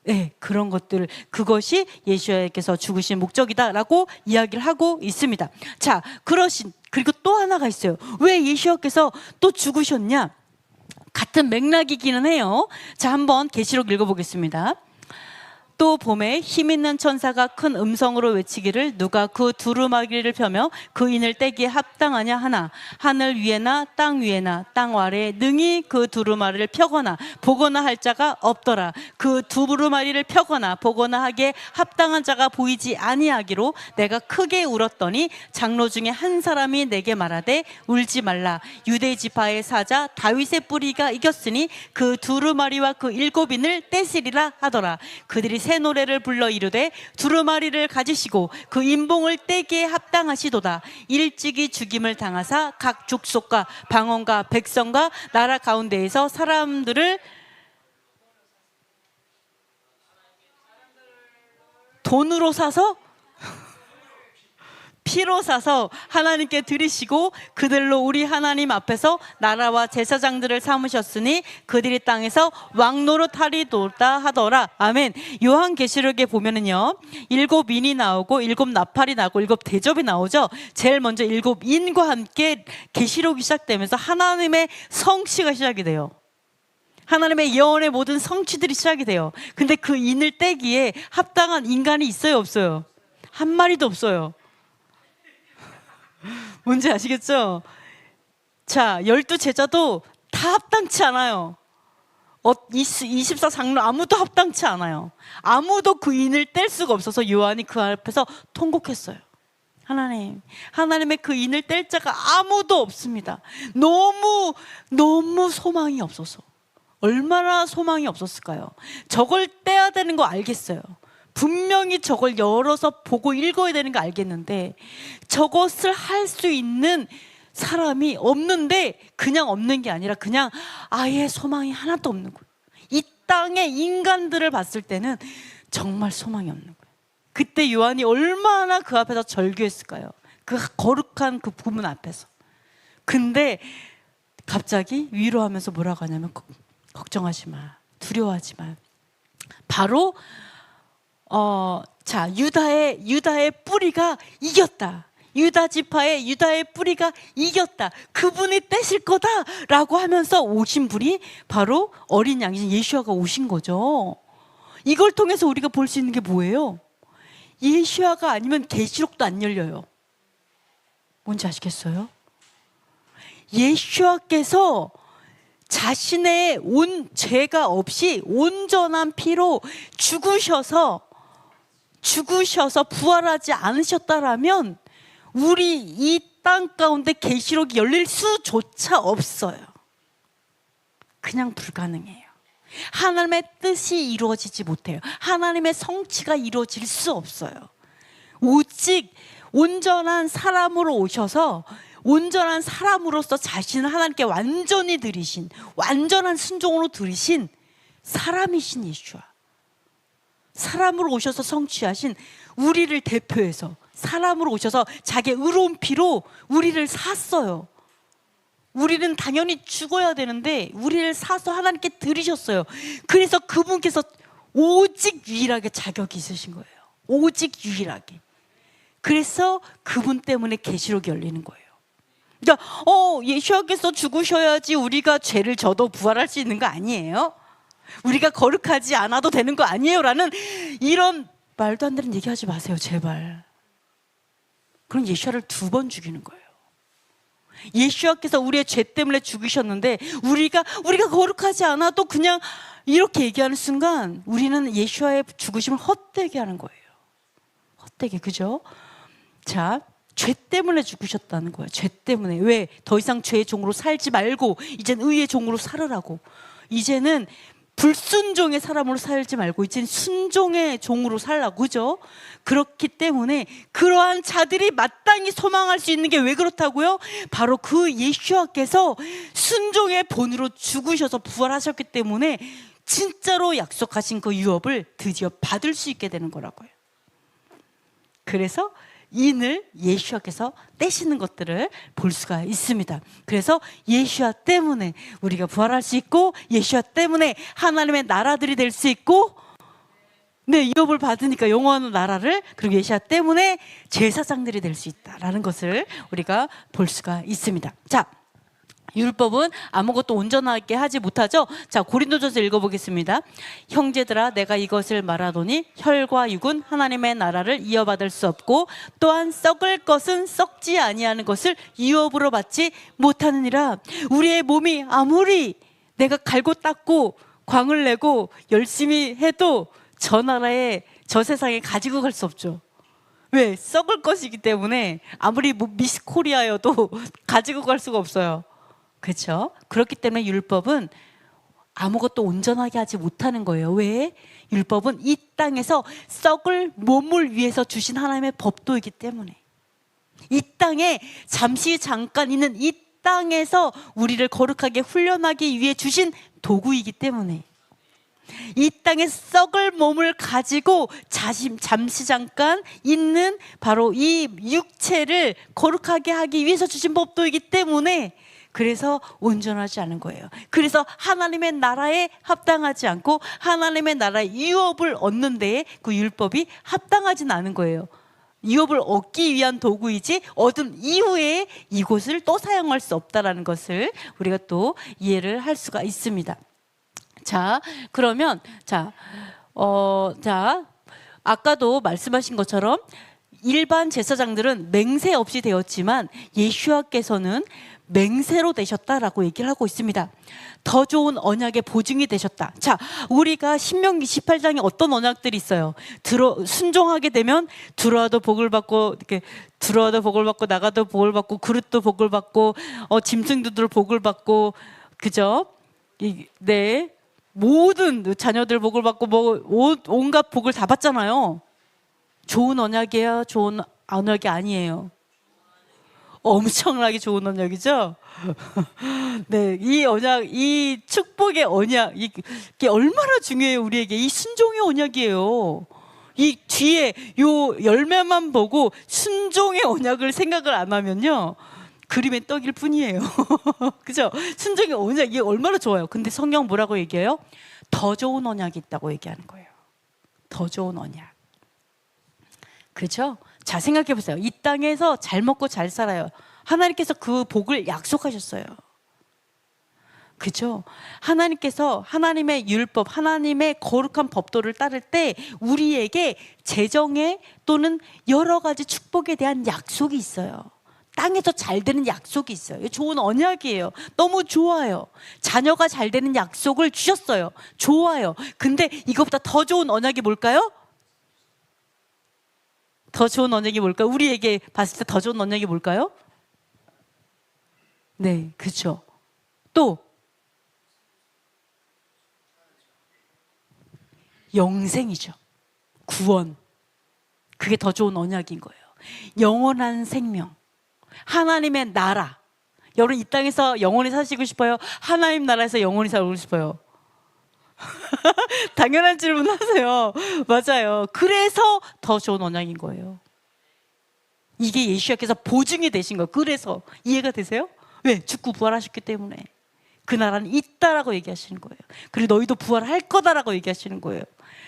네, 그런 것들, 그것이 예수께서 죽으신 목적이다라고 이야기를 하고 있습니다. 자, 그리고 또 하나가 있어요. 왜 예수께서 또 죽으셨냐? 같은 맥락이기는 해요. 자, 한번 계시록 읽어보겠습니다. 또 봄에 힘있는 천사가 큰 음성으로 외치기를 누가 그 두루마기를 펴며 그 인을 떼기에 합당하냐 하나 하늘 위에나 땅 위에나 땅 아래에 능히 그 두루마리를 펴거나 보거나 할 자가 없더라. 그 두루마리를 펴거나 보거나 하기에 합당한 자가 보이지 아니하기로 내가 크게 울었더니 장로 중에 한 사람이 내게 말하되 울지 말라. 유대 지파의 사자 다윗의 뿌리가 이겼으니 그 두루마리와 그 일곱 인을 떼시리라 하더라. 그들이 새 노래를 불러 이르되 두루마리를 가지시고 그 인봉을 떼기에 합당하시도다. 일찍이 죽임을 당하사 각 족속과 방언과 백성과 나라 가운데에서 사람들을 돈으로 사서 피로 사서 하나님께 드리시고 그들로 우리 하나님 앞에서 나라와 제사장들을 삼으셨으니 그들이 땅에서 왕노릇하리도다 하더라. 아멘. 요한계시록에 보면은요, 7인이 나오고 7나팔이 나오고 7대접이 나오죠. 제일 먼저 7인과 함께 계시록이 시작되면서 하나님의 성취가 시작이 돼요. 하나님의 예언의 모든 성취들이 시작이 돼요. 근데 그 인을 떼기에 합당한 인간이 있어요, 없어요? 한 마리도 없어요. 뭔지 아시겠죠? 자, 12제자도 다 합당치 않아요. 24장로 아무도 합당치 않아요. 아무도 그 인을 뗄 수가 없어서 요한이 그 앞에서 통곡했어요. 하나님의 그 인을 뗄 자가 아무도 없습니다. 너무 소망이 없어서. 얼마나 소망이 없었을까요? 저걸 떼야 되는 거 알겠어요. 분명히 저걸 열어서 보고 읽어야 되는 거 알겠는데 저것을 할 수 있는 사람이 없는데, 그냥 없는 게 아니라 그냥 아예 소망이 하나도 없는 거예요. 이 땅의 인간들을 봤을 때는 정말 소망이 없는 거예요. 그때 요한이 얼마나 그 앞에서 절규했을까요? 그 거룩한 그 부문 앞에서. 근데 갑자기 위로하면서 뭐라고 하냐면 걱정하지 마, 두려워하지 마. 바로 유다의 뿌리가 이겼다. 유다 지파의 유다의 뿌리가 이겼다. 그분이 떼실 거다라고 하면서 오신 분이 바로 어린 양이신 예수아가 오신 거죠. 이걸 통해서 우리가 볼 수 있는 게 뭐예요? 예수아가 아니면 계시록도 안 열려요. 뭔지 아시겠어요? 예수아께서 자신의 죄가 없이 온전한 피로 죽으셔서 부활하지 않으셨다라면 우리 이 땅 가운데 계시록이 열릴 수조차 없어요. 그냥 불가능해요. 하나님의 뜻이 이루어지지 못해요. 하나님의 성취가 이루어질 수 없어요. 오직 온전한 사람으로 오셔서 온전한 사람으로서 자신을 하나님께 완전히 드리신, 완전한 순종으로 드리신 사람이신 예수와, 사람으로 오셔서 성취하신 우리를 대표해서 사람으로 오셔서 자기의 의로운 피로 우리를 샀어요. 우리는 당연히 죽어야 되는데 우리를 사서 하나님께 드리셨어요. 그래서 그분께서 오직 유일하게 자격이 있으신 거예요. 오직 유일하게. 그래서 그분 때문에 계시록이 열리는 거예요. 그러니까 예수님께서 죽으셔야지 우리가 죄를 져도 부활할 수 있는 거 아니에요? 우리가 거룩하지 않아도 되는 거 아니에요? 라는 이런 말도 안 되는 얘기하지 마세요, 제발. 그럼 예수님을 2번 죽이는 거예요. 예수님께서 우리의 죄 때문에 죽으셨는데 우리가 거룩하지 않아도 그냥 이렇게 얘기하는 순간 우리는 예수님의 죽으심을 헛되게 하는 거예요. 헛되게, 그죠? 자, 죄 때문에 죽으셨다는 거예요. 죄 때문에. 왜? 더 이상 죄의 종으로 살지 말고 이젠 의의 종으로 살으라고. 이제는 불순종의 사람으로 살지 말고 이제는 순종의 종으로 살라고, 그죠? 그렇기 때문에 그러한 자들이 마땅히 소망할 수 있는 게 왜 그렇다고요? 바로 그 예수님께서 순종의 본으로 죽으셔서 부활하셨기 때문에 진짜로 약속하신 그 유업을 드디어 받을 수 있게 되는 거라고요. 그래서 인을 예수님께서 떼시는 것들을 볼 수가 있습니다. 그래서 예수와 때문에 우리가 부활할 수 있고, 예수와 때문에 하나님의 나라들이 될 수 있고, 네, 유업을 받으니까 영원한 나라를, 그리고 예수와 때문에 제사장들이 될 수 있다라는 것을 우리가 볼 수가 있습니다. 자, 율법은 아무것도 온전하게 하지 못하죠. 자, 고린도전서 읽어보겠습니다. 형제들아, 내가 이것을 말하노니 혈과 육은 하나님의 나라를 이어받을 수 없고 또한 썩을 것은 썩지 아니하는 것을 유업으로 받지 못하느니라. 우리의 몸이 아무리 내가 갈고 닦고 광을 내고 열심히 해도 저 나라에, 저 세상에 가지고 갈 수 없죠. 왜? 썩을 것이기 때문에 아무리 미스 코리아여도 가지고 갈 수가 없어요. 그렇죠? 그렇기 때문에 율법은 아무것도 온전하게 하지 못하는 거예요. 왜? 율법은 이 땅에서 썩을 몸을 위해서 주신 하나님의 법도이기 때문에, 이 땅에 잠깐 있는 이 땅에서 우리를 거룩하게 훈련하기 위해 주신 도구이기 때문에, 이 땅에 썩을 몸을 가지고 잠시 잠깐 있는 바로 이 육체를 거룩하게 하기 위해서 주신 법도이기 때문에, 그래서 온전하지 않은 거예요. 그래서 하나님의 나라에 합당하지 않고 하나님의 나라의 유업을 얻는 데에 그 율법이 합당하진 않은 거예요. 유업을 얻기 위한 도구이지 얻은 이후에 이곳을 또 사용할 수 없다라는 것을 우리가 또 이해를 할 수가 있습니다. 자, 그러면 아까도 말씀하신 것처럼 일반 제사장들은 맹세 없이 되었지만 예수와께서는 맹세로 되셨다라고 얘기를 하고 있습니다. 더 좋은 언약의 보증이 되셨다. 자, 우리가 신명기 18장에 어떤 언약들이 있어요? 순종하게 되면 들어와도 복을 받고, 이렇게 들어와도 복을 받고, 나가도 복을 받고, 그릇도 복을 받고, 짐승들도 복을 받고, 그죠? 네, 모든 자녀들 복을 받고, 온갖 복을 다 받잖아요. 좋은 언약이에요? 좋은 언약이 아니에요? 엄청나게 좋은 언약이죠. 네, 이 언약, 이 축복의 언약, 이게 얼마나 중요해요, 우리에게. 이 순종의 언약이에요. 이 뒤에 요 열매만 보고 순종의 언약을 생각을 안 하면요, 그림의 떡일 뿐이에요. 그죠? 순종의 언약, 이게 얼마나 좋아요. 근데 성경 뭐라고 얘기해요? 더 좋은 언약이 있다고 얘기하는 거예요. 더 좋은 언약. 그렇죠? 자, 생각해 보세요. 이 땅에서 잘 먹고 잘 살아요. 하나님께서 그 복을 약속하셨어요. 그죠? 하나님께서 하나님의 율법, 하나님의 거룩한 법도를 따를 때 우리에게 재정에 또는 여러 가지 축복에 대한 약속이 있어요. 땅에서 잘 되는 약속이 있어요. 좋은 언약이에요. 너무 좋아요. 자녀가 잘 되는 약속을 주셨어요. 좋아요. 근데 이것보다 더 좋은 언약이 뭘까요? 더 좋은 언약이 뭘까요? 우리에게 봤을 때 더 좋은 언약이 뭘까요? 네, 그렇죠. 또 영생이죠. 구원. 그게 더 좋은 언약인 거예요. 영원한 생명, 하나님의 나라. 여러분, 이 땅에서 영원히 사시고 싶어요? 하나님 나라에서 영원히 살고 싶어요? 당연한 질문 하세요. 맞아요. 그래서 더 좋은 언약인 거예요. 이게 예수님께서 보증이 되신 거예요. 그래서 이해가 되세요? 왜? 죽고 부활하셨기 때문에. 그 나라는 있다라고 얘기하시는 거예요. 그리고 너희도 부활할 거다라고 얘기하시는 거예요.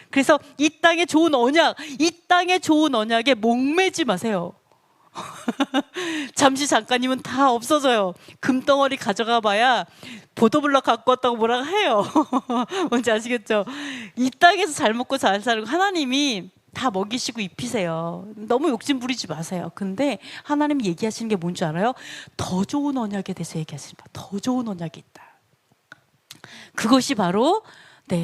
그래서 이 땅의 좋은 언약, 이 땅의 좋은 언약에 목매지 마세요. 잠시 잠깐이면 다 없어져요. 금덩어리 가져가 봐야 보도블럭 갖고 왔다고 뭐라고 해요. 뭔지 아시겠죠? 이 땅에서 잘 먹고 잘 살고 하나님이 다 먹이시고 입히세요. 너무 욕심 부리지 마세요. 근데 하나님이 얘기하시는 게 뭔지 알아요? 더 좋은 언약에 대해서 얘기하시는 거예요. 더 좋은 언약이 있다. 그것이 바로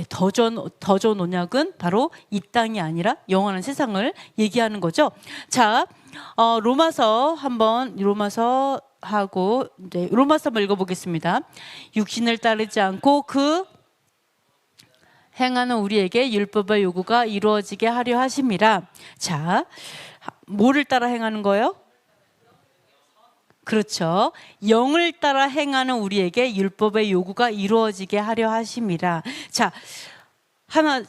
더 좋은 언약은 바로 이 땅이 아니라 영원한 세상을 얘기하는 거죠. 자, 로마서 한번 로마서 한번 읽어보겠습니다. 육신을 따르지 않고 그 행하는 우리에게 율법의 요구가 이루어지게 하려 하심이라. 자, 뭐를 따라 행하는 거예요? 그렇죠. 영을 따라 행하는 우리에게 율법의 요구가 이루어지게 하려 하심이라. 자, 하나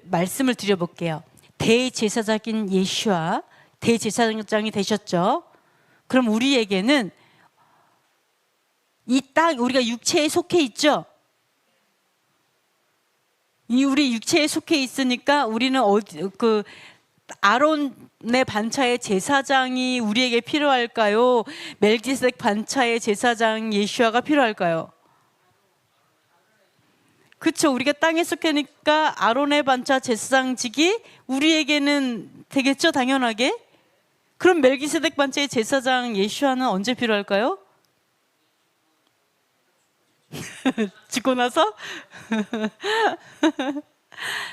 말씀을 드려볼게요. 대제사장인 예수와 대제사장이 되셨죠. 그럼 우리에게는 이 땅, 우리가 육체에 속해 있죠. 우리 육체에 속해 있으니까 우리는 아론의 반차의 제사장이 우리에게 필요할까요? 멜기세덱 반차의 제사장 예수아가 필요할까요? 그렇죠. 우리가 땅에 속하니까 아론의 반차 제사장직이 우리에게는 되겠죠, 당연하게. 그럼 멜기세덱 반차의 제사장 예수아는 언제 필요할까요? 죽고 나서?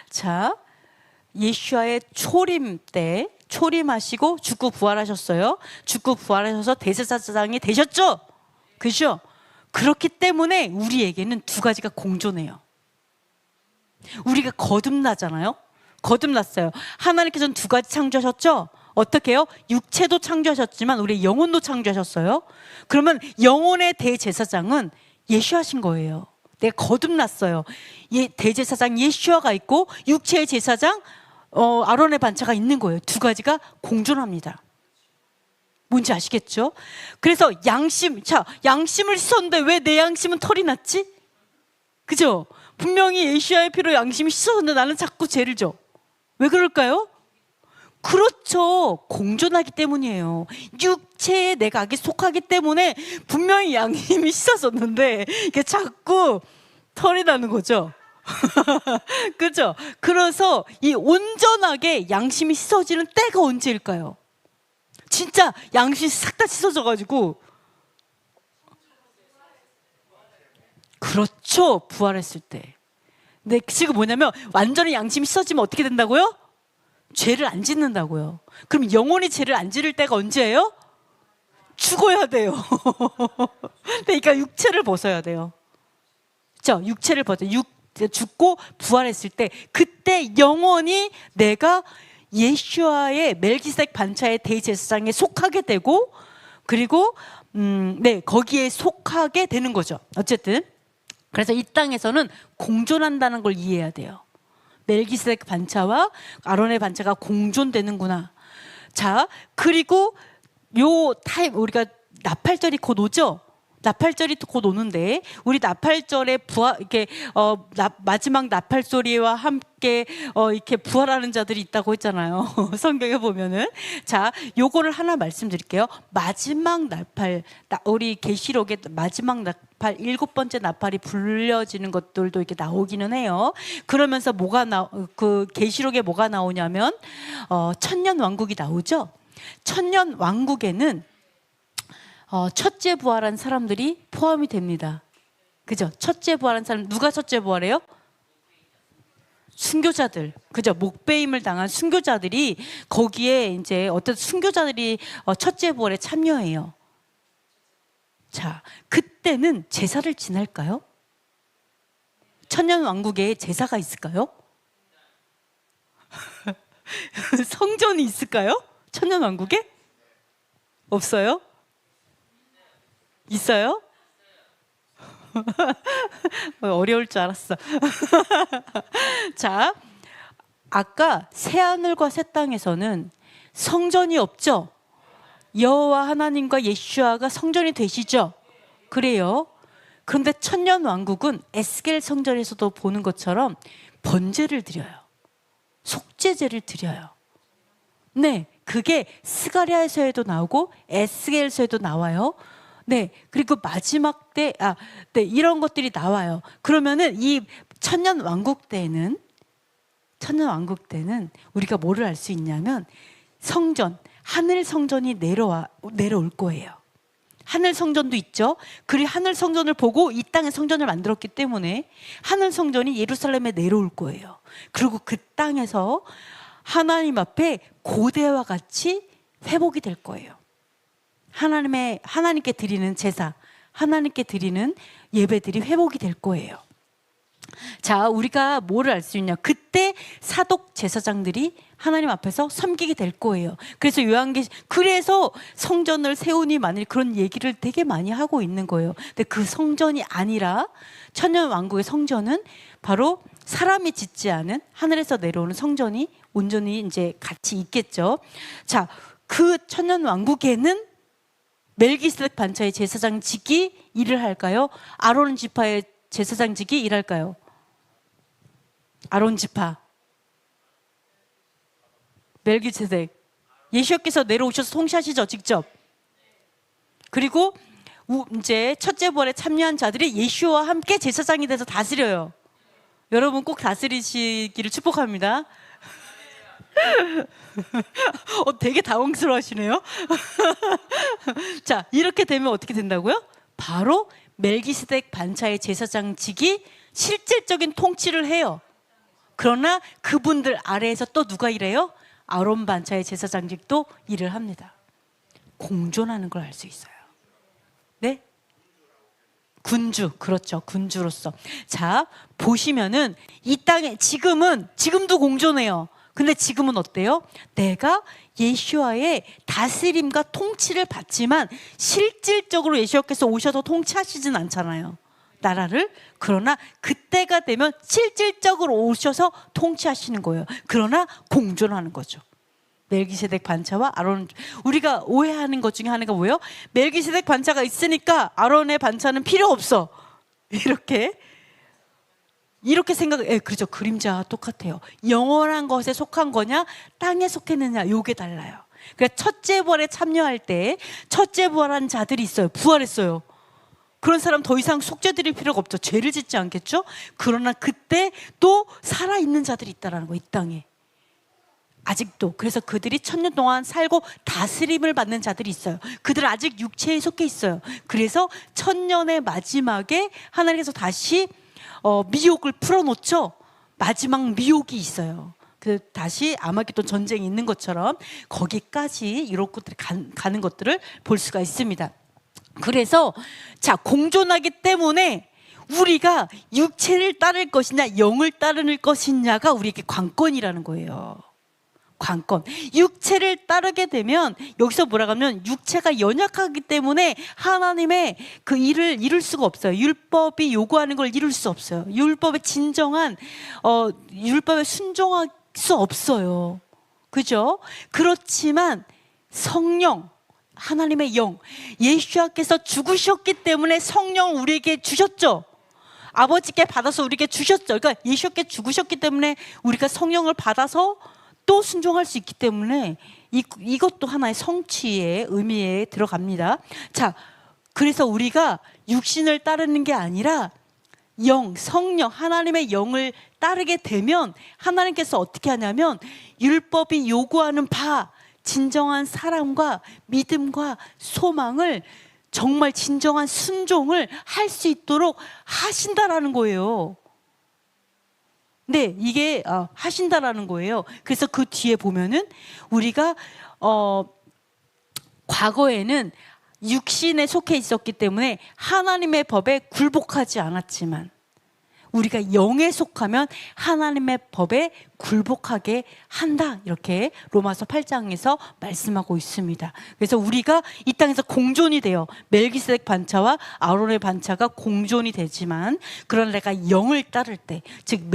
자, 예수아의 초림 때 초림하시고 죽고 부활하셨어요. 죽고 부활하셔서 대제사장이 되셨죠? 그죠? 그렇기 때문에 우리에게는 두 가지가 공존해요. 우리가 거듭나잖아요. 거듭났어요. 하나님께서는 두 가지 창조하셨죠. 어떻게 해요? 육체도 창조하셨지만 우리 영혼도 창조하셨어요. 그러면 영혼의 대제사장은 예수하신 거예요. 내가 거듭났어요. 대제사장 예수아가 있고 육체의 제사장 아론의 반차가 있는 거예요. 두 가지가 공존합니다. 뭔지 아시겠죠? 그래서 양심을 씻었는데 왜 내 양심은 털이 났지? 그죠? 분명히 예수아의 피로 양심이 씻었는데 나는 자꾸 죄를 져. 왜 그럴까요? 그렇죠. 공존하기 때문이에요. 육체의 내각에 속하기 때문에 분명히 양심이 씻었었는데 이게 자꾸 털이 나는 거죠. 그렇죠? 그래서 이 온전하게 양심이 씻어지는 때가 언제일까요? 진짜 양심이 싹 다 씻어져가지고, 그렇죠. 부활했을 때. 근데 지금 뭐냐면 완전히 양심이 씻어지면 어떻게 된다고요? 죄를 안 짓는다고요. 그럼 영혼이 죄를 안 지를 때가 언제예요? 죽어야 돼요. 그러니까 육체를 벗어야 돼요. 그렇죠? 육체를 벗어 죽고 부활했을 때, 그때 영원히 내가 예수아의 멜기세덱 반차의 대제사장에 속하게 되고, 그리고 거기에 속하게 되는 거죠. 어쨌든 그래서 이 땅에서는 공존한다는 걸 이해해야 돼요. 멜기세덱 반차와 아론의 반차가 공존되는구나. 자, 그리고 요 타임, 우리가 나팔절이 곧 오죠. 나팔절이 곧 오는데, 우리 나팔절에 이렇게 마지막 나팔 소리와 함께 이렇게 부활하는 자들이 있다고 했잖아요. 성경에 보면은. 자, 요거를 하나 말씀드릴게요. 마지막 나팔, 우리 계시록에 마지막 나팔, 7번째 나팔이 불려지는 것들도 이렇게 나오기는 해요. 그러면서 그 계시록에 뭐가 나오냐면 천년 왕국이 나오죠. 천년 왕국에는 첫째 부활한 사람들이 포함이 됩니다. 그죠? 첫째 부활한 사람, 누가 첫째 부활해요? 순교자들. 그죠? 목배임을 당한 순교자들이 거기에 이제 어떤 순교자들이 첫째 부활에 참여해요. 자, 그때는 제사를 지낼까요? 천년 왕국에 제사가 있을까요? 성전이 있을까요? 천년 왕국에? 없어요? 있어요? 어려울 줄 알았어. 자, 아까 새하늘과 새 땅에서는 성전이 없죠? 여호와 하나님과 예수아가 성전이 되시죠? 그래요. 그런데 천년 왕국은 에스겔 성전에서도 보는 것처럼 번제를 드려요. 속죄제를 드려요. 네, 그게 스가랴에서도 나오고 에스겔서에도 나와요. 네, 그리고 마지막 때, 이런 것들이 나와요. 그러면은 이 천년 왕국 때는 우리가 뭐를 알 수 있냐면 성전, 하늘 성전이 내려올 거예요. 하늘 성전도 있죠. 그리고 하늘 성전을 보고 이 땅에 성전을 만들었기 때문에 하늘 성전이 예루살렘에 내려올 거예요. 그리고 그 땅에서 하나님 앞에 고대와 같이 회복이 될 거예요. 하나님께 드리는 제사, 하나님께 드리는 예배들이 회복이 될 거예요. 자, 우리가 뭐를 알 수 있냐? 그때 사독 제사장들이 하나님 앞에서 섬기게 될 거예요. 그래서 그래서 성전을 세우니 만일 그런 얘기를 되게 많이 하고 있는 거예요. 근데 그 성전이 아니라 천년 왕국의 성전은 바로 사람이 짓지 않은 하늘에서 내려오는 성전이 온전히 이제 같이 있겠죠. 자, 그 천년 왕국에는 멜기세덱 반차의 제사장직이 일을 할까요? 아론 지파의 제사장직이 일할까요? 아론 지파, 멜기세덱, 예수께서 내려오셔서 통치하시죠, 직접. 그리고 이제 첫째 부활에 참여한 자들이 예수와 함께 제사장이 돼서 다스려요. 여러분 꼭 다스리시기를 축복합니다. 되게 당황스러워하시네요. 자, 이렇게 되면 어떻게 된다고요? 바로 멜기세덱 반차의 제사장직이 실질적인 통치를 해요. 그러나 그분들 아래에서 또 누가 일해요? 아론 반차의 제사장직도 일을 합니다. 공존하는 걸 알 수 있어요. 네? 군주, 그렇죠. 군주로서. 자, 보시면은 이 땅에 지금도 공존해요. 근데 지금은 어때요? 내가 예수와의 다스림과 통치를 받지만 실질적으로 예수께서 오셔서 통치하시진 않잖아요. 나라를. 그러나 그때가 되면 실질적으로 오셔서 통치하시는 거예요. 그러나 공존하는 거죠. 멜기세덱 반차와 아론. 우리가 오해하는 것 중에 하나가 뭐예요? 멜기세덱 반차가 있으니까 아론의 반차는 필요 없어. 이렇게 그렇죠. 그림자와 똑같아요. 영원한 것에 속한 거냐, 땅에 속했느냐, 요게 달라요. 그러니까 첫째 부활에 참여할 때 첫째 부활한 자들이 있어요. 부활했어요. 그런 사람 더 이상 속죄드릴 필요가 없죠. 죄를 짓지 않겠죠? 그러나 그때 또 살아있는 자들이 있다는 거예요. 이 땅에. 아직도. 그래서 그들이 1000년 동안 살고 다스림을 받는 자들이 있어요. 그들은 아직 육체에 속해 있어요. 그래서 1000년의 마지막에 하나님께서 다시 미혹을 풀어놓죠. 마지막 미혹이 있어요. 그 다시 아마겟돈 전쟁이 있는 것처럼 거기까지 이런 것들이 가는 것들을 볼 수가 있습니다. 그래서 자, 공존하기 때문에 우리가 육체를 따를 것이냐 영을 따를 것이냐가 우리에게 관건이라는 거예요. 관건. 육체를 따르게 되면 여기서 뭐라고 하면 육체가 연약하기 때문에 하나님의 그 일을 이룰 수가 없어요. 율법이 요구하는 걸 이룰 수 없어요. 율법에 율법에 순종할 수 없어요. 그죠? 그렇지만 성령, 하나님의 영, 예수께서 죽으셨기 때문에 성령을 우리에게 주셨죠. 아버지께 받아서 우리에게 주셨죠. 그러니까 예수께 죽으셨기 때문에 우리가 성령을 받아서 또 순종할 수 있기 때문에 이것도 하나의 성취의 의미에 들어갑니다. 자, 그래서 우리가 육신을 따르는 게 아니라 성령, 하나님의 영을 따르게 되면 하나님께서 어떻게 하냐면 율법이 요구하는 바 진정한 사랑과 믿음과 소망을 정말 진정한 순종을 할 수 있도록 하신다라는 거예요. 네, 이게 하신다라는 거예요. 그래서 그 뒤에 보면은 우리가 과거에는 육신에 속해 있었기 때문에 하나님의 법에 굴복하지 않았지만 우리가 영에 속하면 하나님의 법에 굴복하게 한다. 이렇게 로마서 8장에서 말씀하고 있습니다. 그래서 우리가 이 땅에서 공존이 돼요. 멜기세덱 반차와 아론의 반차가 공존이 되지만 그러나 내가 영을 따를 때, 즉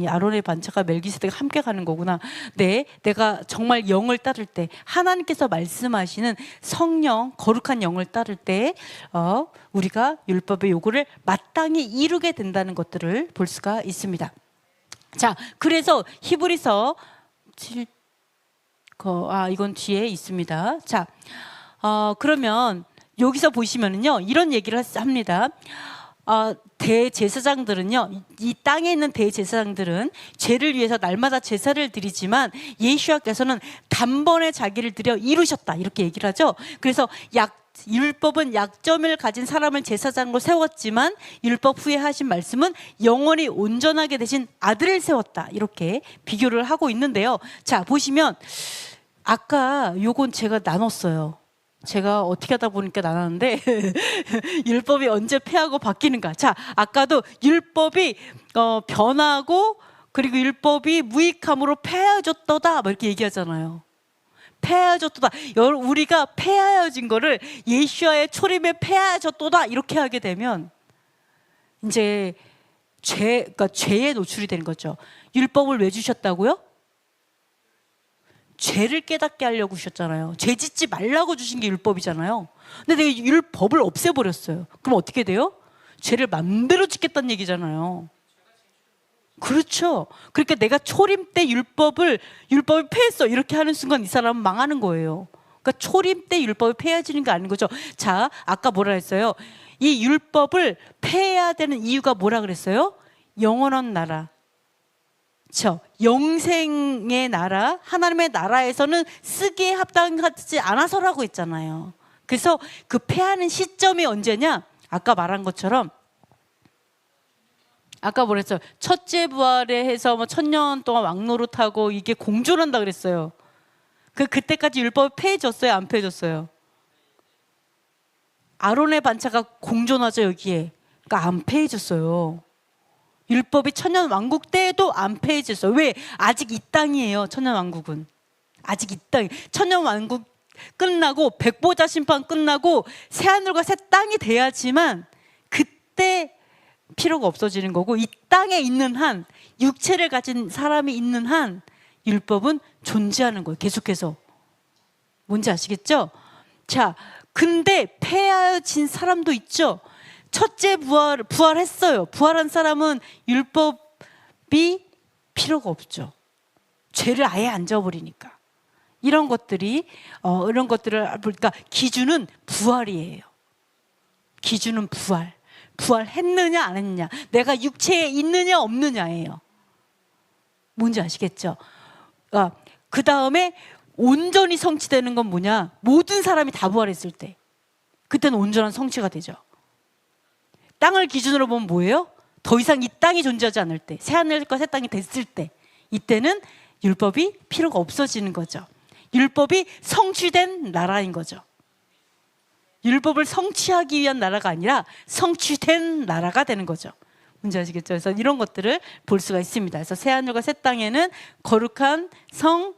아론의 반차가 멜기세덱과 함께 가는 거구나. 네, 내가 정말 영을 따를 때 하나님께서 말씀하시는 성령, 거룩한 영을 따를 때 우리가 율법의 요구를 마땅히 이루게 된다는 것들을 볼 수가 있습니다. 자, 그래서 히브리서 7, 이건 뒤에 있습니다. 자, 그러면 여기서 보시면은요, 이런 얘기를 합니다. 대제사장들은요, 이 땅에 있는 대제사장들은 죄를 위해서 날마다 제사를 드리지만 예수께서는 단번에 자기를 드려 이루셨다, 이렇게 얘기를 하죠. 그래서 율법은 약점을 가진 사람을 제사장으로 세웠지만 율법 후에 하신 말씀은 영원히 온전하게 되신 아들을 세웠다, 이렇게 비교를 하고 있는데요. 자, 보시면 아까 요건 제가 나눴어요. 제가 어떻게 하다 보니까 나눴는데 율법이 언제 폐하고 바뀌는가. 자, 아까도 율법이 변하고 그리고 율법이 무익함으로 폐하여졌도다, 뭐 이렇게 얘기하잖아요. 폐하여졌도다. 우리가 폐하여진 거를 예수와의 초림에 폐하여졌도다, 이렇게 하게 되면 이제 그러니까 죄에 노출이 되는 거죠. 율법을 왜 주셨다고요? 죄를 깨닫게 하려고 주셨잖아요. 죄 짓지 말라고 주신 게 율법이잖아요. 근데 내가 율법을 없애버렸어요. 그럼 어떻게 돼요? 죄를 맘대로 짓겠다는 얘기잖아요. 그렇죠. 그러니까 내가 초림 때 율법을 폐했어, 이렇게 하는 순간 이 사람은 망하는 거예요. 그러니까 초림 때 율법이 폐해지는 게 아닌 거죠. 자, 아까 뭐라 했어요? 이 율법을 폐해야 되는 이유가 뭐라 그랬어요? 영원한 나라. 그렇죠. 영생의 나라, 하나님의 나라에서는 쓰기에 합당하지 않아서라고 했잖아요. 그래서 그 폐하는 시점이 언제냐? 아까 말한 것처럼 아까 뭐랬어요? 첫째 부활에 해서 1000년 동안 왕노릇하고 이게 공존한다 그랬어요. 그때까지 율법이 폐해졌어요, 안 폐해졌어요? 아론의 반차가 공존하죠 여기에. 그러니까 안 폐해졌어요. 율법이 천년 왕국 때에도 안 폐해졌어요. 왜? 아직 이 땅이에요. 천년 왕국은 아직 이 땅. 천년 왕국 끝나고 백보자 심판 끝나고 새 하늘과 새 땅이 돼야지만 그때 필요가 없어지는 거고, 이 땅에 있는 한, 육체를 가진 사람이 있는 한 율법은 존재하는 거예요. 계속해서. 뭔지 아시겠죠? 자, 근데 폐하여진 사람도 있죠. 첫째 부활했어요. 부활한 사람은 율법이 필요가 없죠. 죄를 아예 안 져버리니까. 이런 것들을 그러니까 기준은 부활이에요. 기준은 부활. 부활했느냐 안 했느냐, 내가 육체에 있느냐 없느냐예요. 뭔지 아시겠죠? 그 다음에 온전히 성취되는 건 뭐냐? 모든 사람이 다 부활했을 때, 그때는 온전한 성취가 되죠. 땅을 기준으로 보면 뭐예요? 더 이상 이 땅이 존재하지 않을 때, 새하늘과 새 땅이 됐을 때, 이때는 율법이 필요가 없어지는 거죠. 율법이 성취된 나라인 거죠. 율법을 성취하기 위한 나라가 아니라 성취된 나라가 되는 거죠. 뭔지 아시겠죠? 그래서 이런 것들을 볼 수가 있습니다. 그래서 새하늘과 새 땅에는 거룩한 성,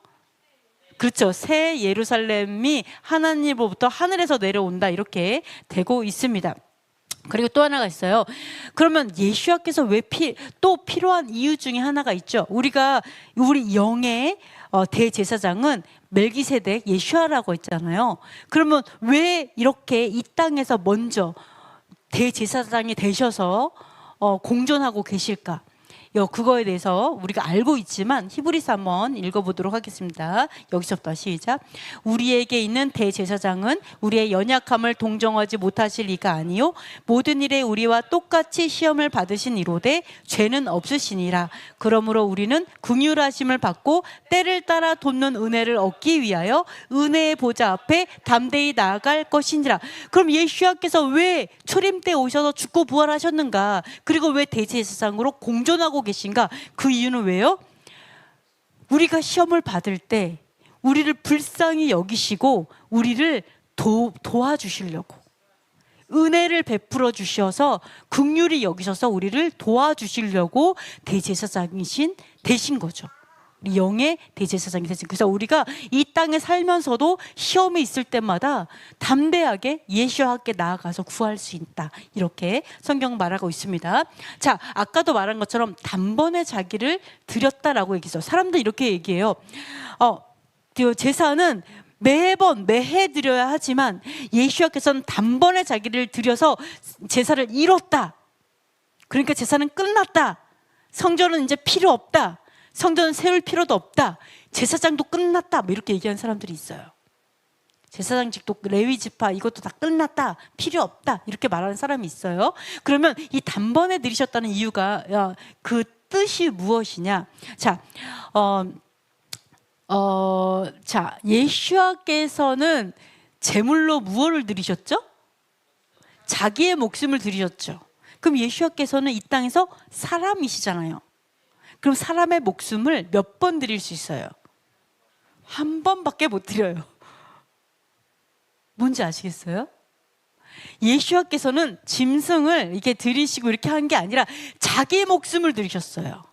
그렇죠, 새 예루살렘이 하나님으로부터 하늘에서 내려온다, 이렇게 되고 있습니다. 그리고 또 하나가 있어요. 그러면 예수와께서 왜 또 필요한 이유 중에 하나가 있죠. 우리 영의 대제사장은 멜기세덱, 예수아라고 했잖아요. 그러면 왜 이렇게 이 땅에서 먼저 대제사장이 되셔서 공존하고 계실까? 그거에 대해서 우리가 알고 있지만 히브리서 한번 읽어보도록 하겠습니다. 여기서부터 시작. 우리에게 있는 대제사장은 우리의 연약함을 동정하지 못하실 이가 아니요 모든 일에 우리와 똑같이 시험을 받으신 이로되 죄는 없으시니라. 그러므로 우리는 긍휼하심을 받고 때를 따라 돕는 은혜를 얻기 위하여 은혜의 보좌 앞에 담대히 나아갈 것이니라. 그럼 예수님께서 왜 초림 때 오셔서 죽고 부활하셨는가? 그리고 왜 대제사장으로 공존하고 계신가? 그 이유는 왜요? 우리가 시험을 받을 때 우리를 불쌍히 여기시고 우리를 도와주시려고, 은혜를 베풀어 주셔서 긍휼히 여기셔서 우리를 도와주시려고 되신 거죠. 우리 영의 대제사장이 되신. 그래서 우리가 이 땅에 살면서도 시험이 있을 때마다 담대하게 예수와 함께 나아가서 구할 수 있다, 이렇게 성경 말하고 있습니다. 자, 아까도 말한 것처럼 단번에 자기를 드렸다라고 얘기했어요. 사람들 이렇게 얘기해요. 제사는 매해 드려야 하지만 예수와께서는 단번에 자기를 드려서 제사를 이뤘다. 그러니까 제사는 끝났다. 성전은 이제 필요 없다. 성전은 세울 필요도 없다. 제사장도 끝났다. 뭐 이렇게 얘기하는 사람들이 있어요. 제사장직도, 레위 지파, 이것도 다 끝났다. 필요 없다. 이렇게 말하는 사람이 있어요. 그러면 이 단번에 드리셨다는 이유가, 그 뜻이 무엇이냐? 자, 예수와께서는 제물로 무엇을 드리셨죠? 자기의 목숨을 드리셨죠. 그럼 예수와께서는 이 땅에서 사람이시잖아요. 그럼 사람의 목숨을 몇 번 드릴 수 있어요? 한 번밖에 못 드려요. 뭔지 아시겠어요? 예수와께서는 짐승을 이렇게 드리시고 이렇게 한 게 아니라 자기의 목숨을 드리셨어요.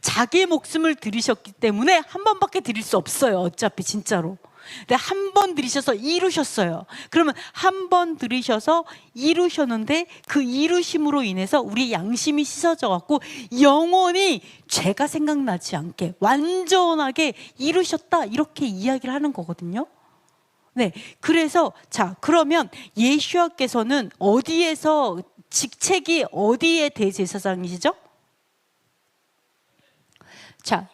자기의 목숨을 드리셨기 때문에 한 번밖에 드릴 수 없어요. 어차피 진짜로. 근데 한 번 들이셔서 이루셨어요. 그러면 한 번 들이셔서 이루셨는데 그 이루심으로 인해서 우리 양심이 씻어져 갖고 영원히 죄가 생각나지 않게 완전하게 이루셨다, 이렇게 이야기를 하는 거거든요. 네, 그래서 자, 그러면 예수와께서는 어디에서, 직책이 어디에 대제사장이시죠? 자,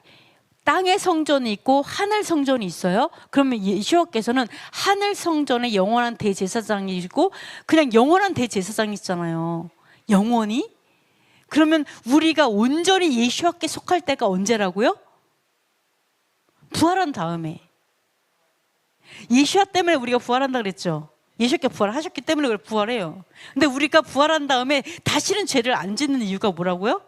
땅의 성전이 있고 하늘 성전이 있어요. 그러면 예수와께서는 하늘 성전의 영원한 대제사장이시고 그냥 영원한 대제사장이잖아요. 영원히. 그러면 우리가 온전히 예수와께 속할 때가 언제라고요? 부활한 다음에. 예수와 때문에 우리가 부활한다 그랬죠. 예수께 부활하셨기 때문에 우리가 부활해요. 근데 우리가 부활한 다음에 다시는 죄를 안 짓는 이유가 뭐라고요?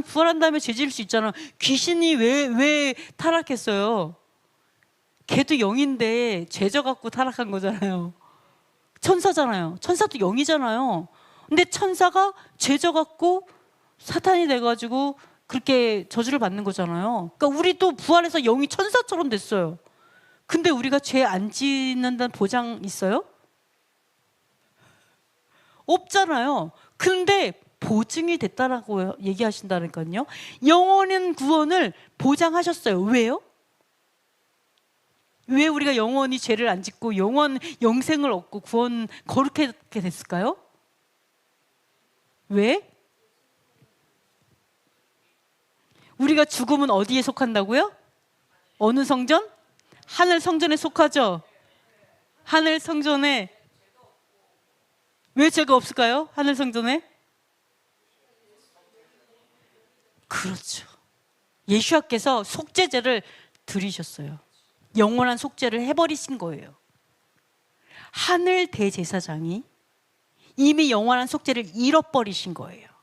부활한 다음에 죄 지을 수 있잖아. 귀신이 왜 타락했어요? 걔도 영인데 죄져갖고 타락한 거잖아요. 천사잖아요. 천사도 영이잖아요. 근데 천사가 죄져갖고 사탄이 돼가지고 그렇게 저주를 받는 거잖아요. 그러니까 우리도 부활해서 영이 천사처럼 됐어요. 근데 우리가 죄 안 짓는다는 보장 있어요? 없잖아요. 근데 보증이 됐다라고 얘기하신다니까요. 영원한 구원을 보장하셨어요. 왜요? 왜 우리가 영원히 죄를 안 짓고 영생을 얻고 구원 거룩하게 됐을까요? 왜? 우리가 죽으면 어디에 속한다고요? 어느 성전? 하늘 성전에 속하죠. 하늘 성전에. 왜 죄가 없을까요? 하늘 성전에? 그렇죠. 예수님께서 속죄제를 드리셨어요. 영원한 속죄를 해버리신 거예요. 하늘 대제사장이 이미 영원한 속죄를 잃어버리신 거예요.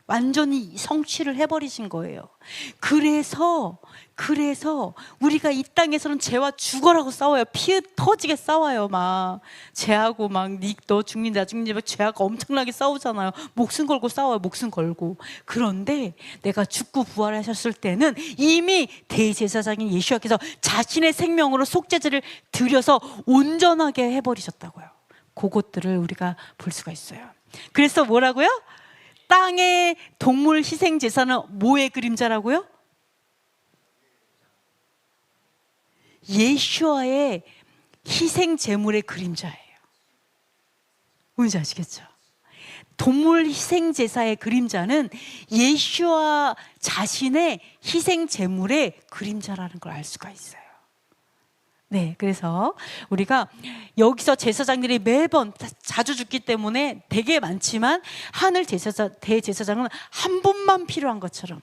완전히 성취를 해버리신 거예요. 그래서 우리가 이 땅에서는 죄와 죽어라고 싸워요. 피 터지게 싸워요. 막 죄하고 막 너 죽니 나 죽니 막 죄하고 엄청나게 싸우잖아요. 목숨 걸고 싸워요. 목숨 걸고. 그런데 내가 죽고 부활하셨을 때는 이미 대제사장인 예수님께서 자신의 생명으로 속죄제를 드려서 온전하게 해버리셨다고요. 그것들을 우리가 볼 수가 있어요. 그래서 뭐라고요? 땅의 동물 희생 제사는 뭐의 그림자라고요? 예수와의 희생 제물의 그림자예요. 뭔지 아시겠죠? 동물 희생 제사의 그림자는 예수와 자신의 희생 제물의 그림자라는 걸 알 수가 있어요. 네, 그래서 우리가 여기서 제사장들이 매번 자주 죽기 때문에 되게 많지만 하늘 대제사장은 한 분만 필요한 것처럼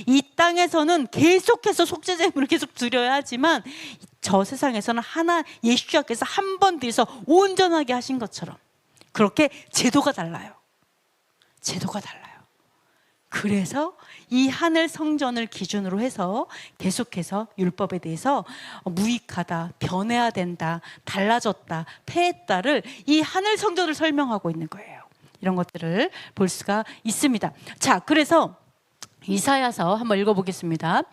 이 땅에서는 계속해서 속죄제물을 계속 드려야 하지만 저 세상에서는 하나 예수님께서 한 번 드려서 온전하게 하신 것처럼 그렇게 제도가 달라요. 제도가 달라요. 그래서 이 하늘 성전을 기준으로 해서 계속해서 율법에 대해서 무익하다, 변해야 된다, 달라졌다, 폐했다를 이 하늘 성전을 설명하고 있는 거예요. 이런 것들을 볼 수가 있습니다. 자, 그래서 이사야서 한번 읽어보겠습니다.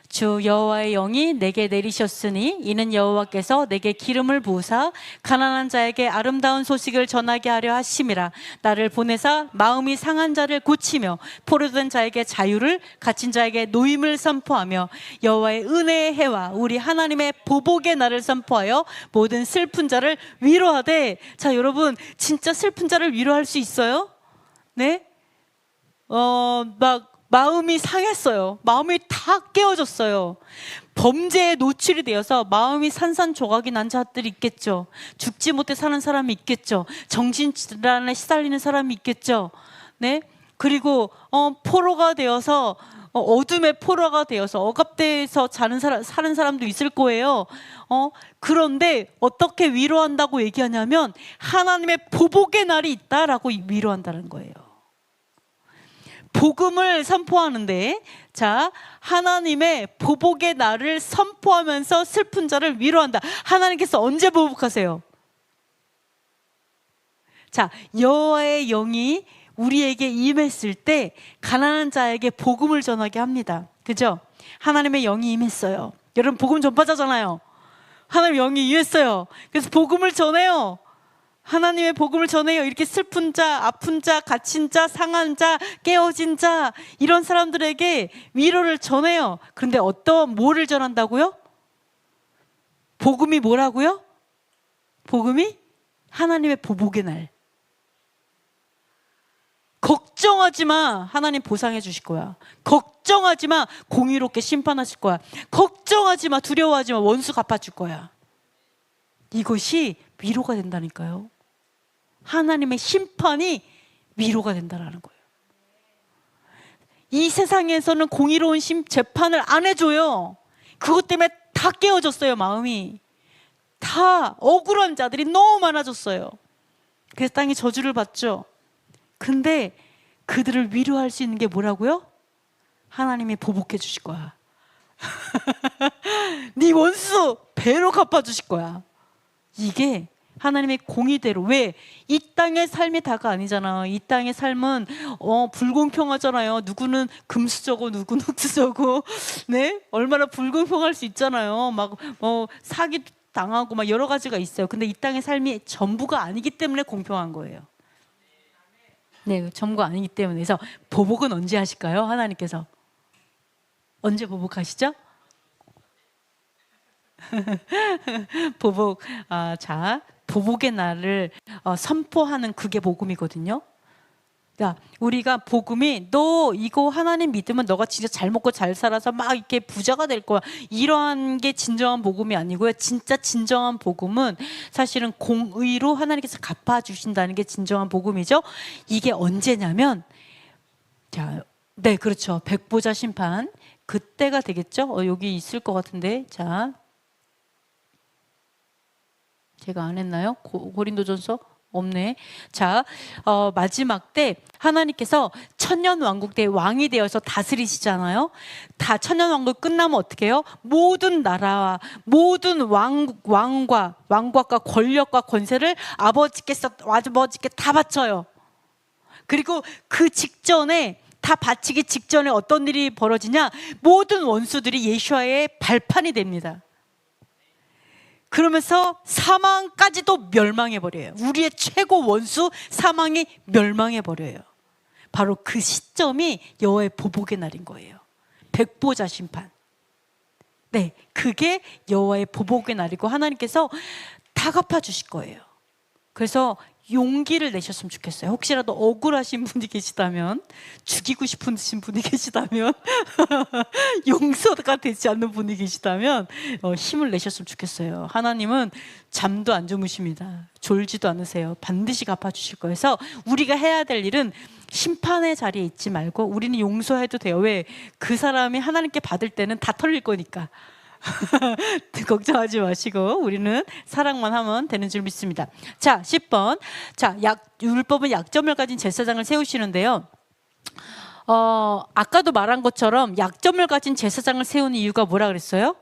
주 여호와의 영이 내게 내리셨으니 이는 여호와께서 내게 기름을 부으사 가난한 자에게 아름다운 소식을 전하게 하려 하심이라. 나를 보내사 마음이 상한 자를 고치며 포로된 자에게 자유를, 갇힌 자에게 노임을 선포하며 여호와의 은혜의 해와 우리 하나님의 보복의 날을 선포하여 모든 슬픈 자를 위로하되. 자, 여러분 진짜 슬픈 자를 위로할 수 있어요? 네? 마음이 상했어요. 마음이 다 깨어졌어요. 범죄에 노출이 되어서 마음이 산산조각이 난 자들이 있겠죠. 죽지 못해 사는 사람이 있겠죠. 정신질환에 시달리는 사람이 있겠죠. 네? 그리고 포로가 되어서 어둠의 포로가 되어서 억압돼서 사는 사람도 있을 거예요. 그런데 어떻게 위로한다고 얘기하냐면 하나님의 보복의 날이 있다라고 위로한다는 거예요. 복음을 선포하는데, 자, 하나님의 보복의 날을 선포하면서 슬픈 자를 위로한다. 하나님께서 언제 보복하세요? 자, 여호와의 영이 우리에게 임했을 때 가난한 자에게 복음을 전하게 합니다. 그죠? 하나님의 영이 임했어요. 여러분 복음 전파자잖아요. 하나님의 영이 임했어요. 그래서 복음을 전해요. 하나님의 복음을 전해요. 이렇게 슬픈 자, 아픈 자, 갇힌 자, 상한 자, 깨어진 자, 이런 사람들에게 위로를 전해요. 그런데 뭐를 전한다고요? 복음이 뭐라고요? 복음이 하나님의 보복의 날. 걱정하지 마. 하나님 보상해 주실 거야. 걱정하지 마. 공의롭게 심판하실 거야. 걱정하지 마. 두려워하지 마. 원수 갚아줄 거야. 이것이 위로가 된다니까요. 하나님의 심판이 위로가 된다는 거예요. 이 세상에서는 공의로운 재판을 안 해줘요. 그것 때문에 다 깨어졌어요. 마음이 다 억울한 자들이 너무 많아졌어요. 그래서 땅이 저주를 받죠. 근데 그들을 위로할 수 있는 게 뭐라고요? 하나님이 보복해 주실 거야. 네 원수 배로 갚아주실 거야. 이게 하나님의 공의대로. 왜? 이 땅의 삶이 다가 아니잖아. 이 땅의 삶은 불공평하잖아요. 누구는 금수저고 누구는 흑수저고, 네? 얼마나 불공평할 수 있잖아요. 막 사기 당하고 막 여러 가지가 있어요. 근데 이 땅의 삶이 전부가 아니기 때문에 공평한 거예요. 네, 전부가 아니기 때문에. 그래서 보복은 언제 하실까요? 하나님께서 언제 보복하시죠? 보복. 자, 보복의 날을 선포하는 그게 복음이거든요. 자, 우리가 복음이 너 이거 하나님 믿으면 너가 진짜 잘 먹고 잘 살아서 막 이렇게 부자가 될 거야, 이러한 게 진정한 복음이 아니고요. 진짜 진정한 복음은 사실은 공의로 하나님께서 갚아주신다는 게 진정한 복음이죠. 이게 언제냐면, 자, 네, 그렇죠. 백보자 심판 그때가 되겠죠. 여기 있을 것 같은데, 자, 제가 안 했나요? 고린도전서 없네. 자, 마지막 때 하나님께서 천년왕국 때 왕이 되어서 다스리시잖아요. 다 천년왕국 끝나면 어떻게 해요? 모든 나라와 모든 왕국과 권력과 권세를 아버지께 다 바쳐요. 그리고 그 직전에, 다 바치기 직전에 어떤 일이 벌어지냐? 모든 원수들이 예수와의 발판이 됩니다. 그러면서 사망까지도 멸망해버려요. 우리의 최고 원수 사망이 멸망해버려요. 바로 그 시점이 여호와의 보복의 날인 거예요. 백보자 심판. 네, 그게 여호와의 보복의 날이고 하나님께서 다 갚아주실 거예요. 그래서 용기를 내셨으면 좋겠어요. 혹시라도 억울하신 분이 계시다면, 죽이고 싶으신 분이 계시다면, 용서가 되지 않는 분이 계시다면 힘을 내셨으면 좋겠어요. 하나님은 잠도 안 주무십니다. 졸지도 않으세요. 반드시 갚아주실 거예요. 그래서 우리가 해야 될 일은 심판의 자리에 있지 말고 우리는 용서해도 돼요. 왜? 그 사람이 하나님께 받을 때는 다 털릴 거니까. 걱정하지 마시고 우리는 사랑만 하면 되는 줄 믿습니다. 자, 10번. 자, 율법은 약점을 가진 제사장을 세우시는데요. 아까도 말한 것처럼 약점을 가진 제사장을 세우는 이유가 뭐라 그랬어요?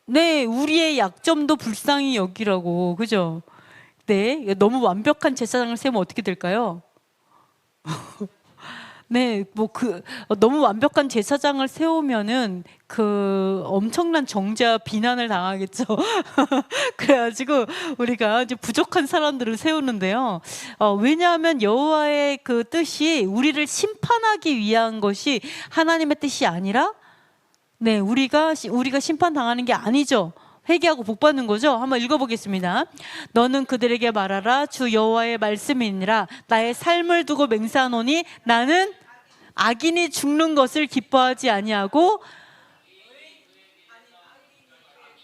네, 우리의 약점도 불쌍히 여기라고, 그죠? 네, 너무 완벽한 제사장을 세우면 어떻게 될까요? 네, 너무 완벽한 제사장을 세우면은 엄청난 정죄와 비난을 당하겠죠. 그래가지고 우리가 이제 부족한 사람들을 세우는데요. 왜냐하면 여호와의 그 뜻이 우리를 심판하기 위한 것이 하나님의 뜻이 아니라, 네, 우리가 심판당하는 게 아니죠. 회개하고 복받는 거죠. 한번 읽어보겠습니다. 너는 그들에게 말하라. 주 여호와의 말씀이니라. 나의 삶을 두고 맹세하노니 나는 악인이 죽는 것을 기뻐하지 아니하고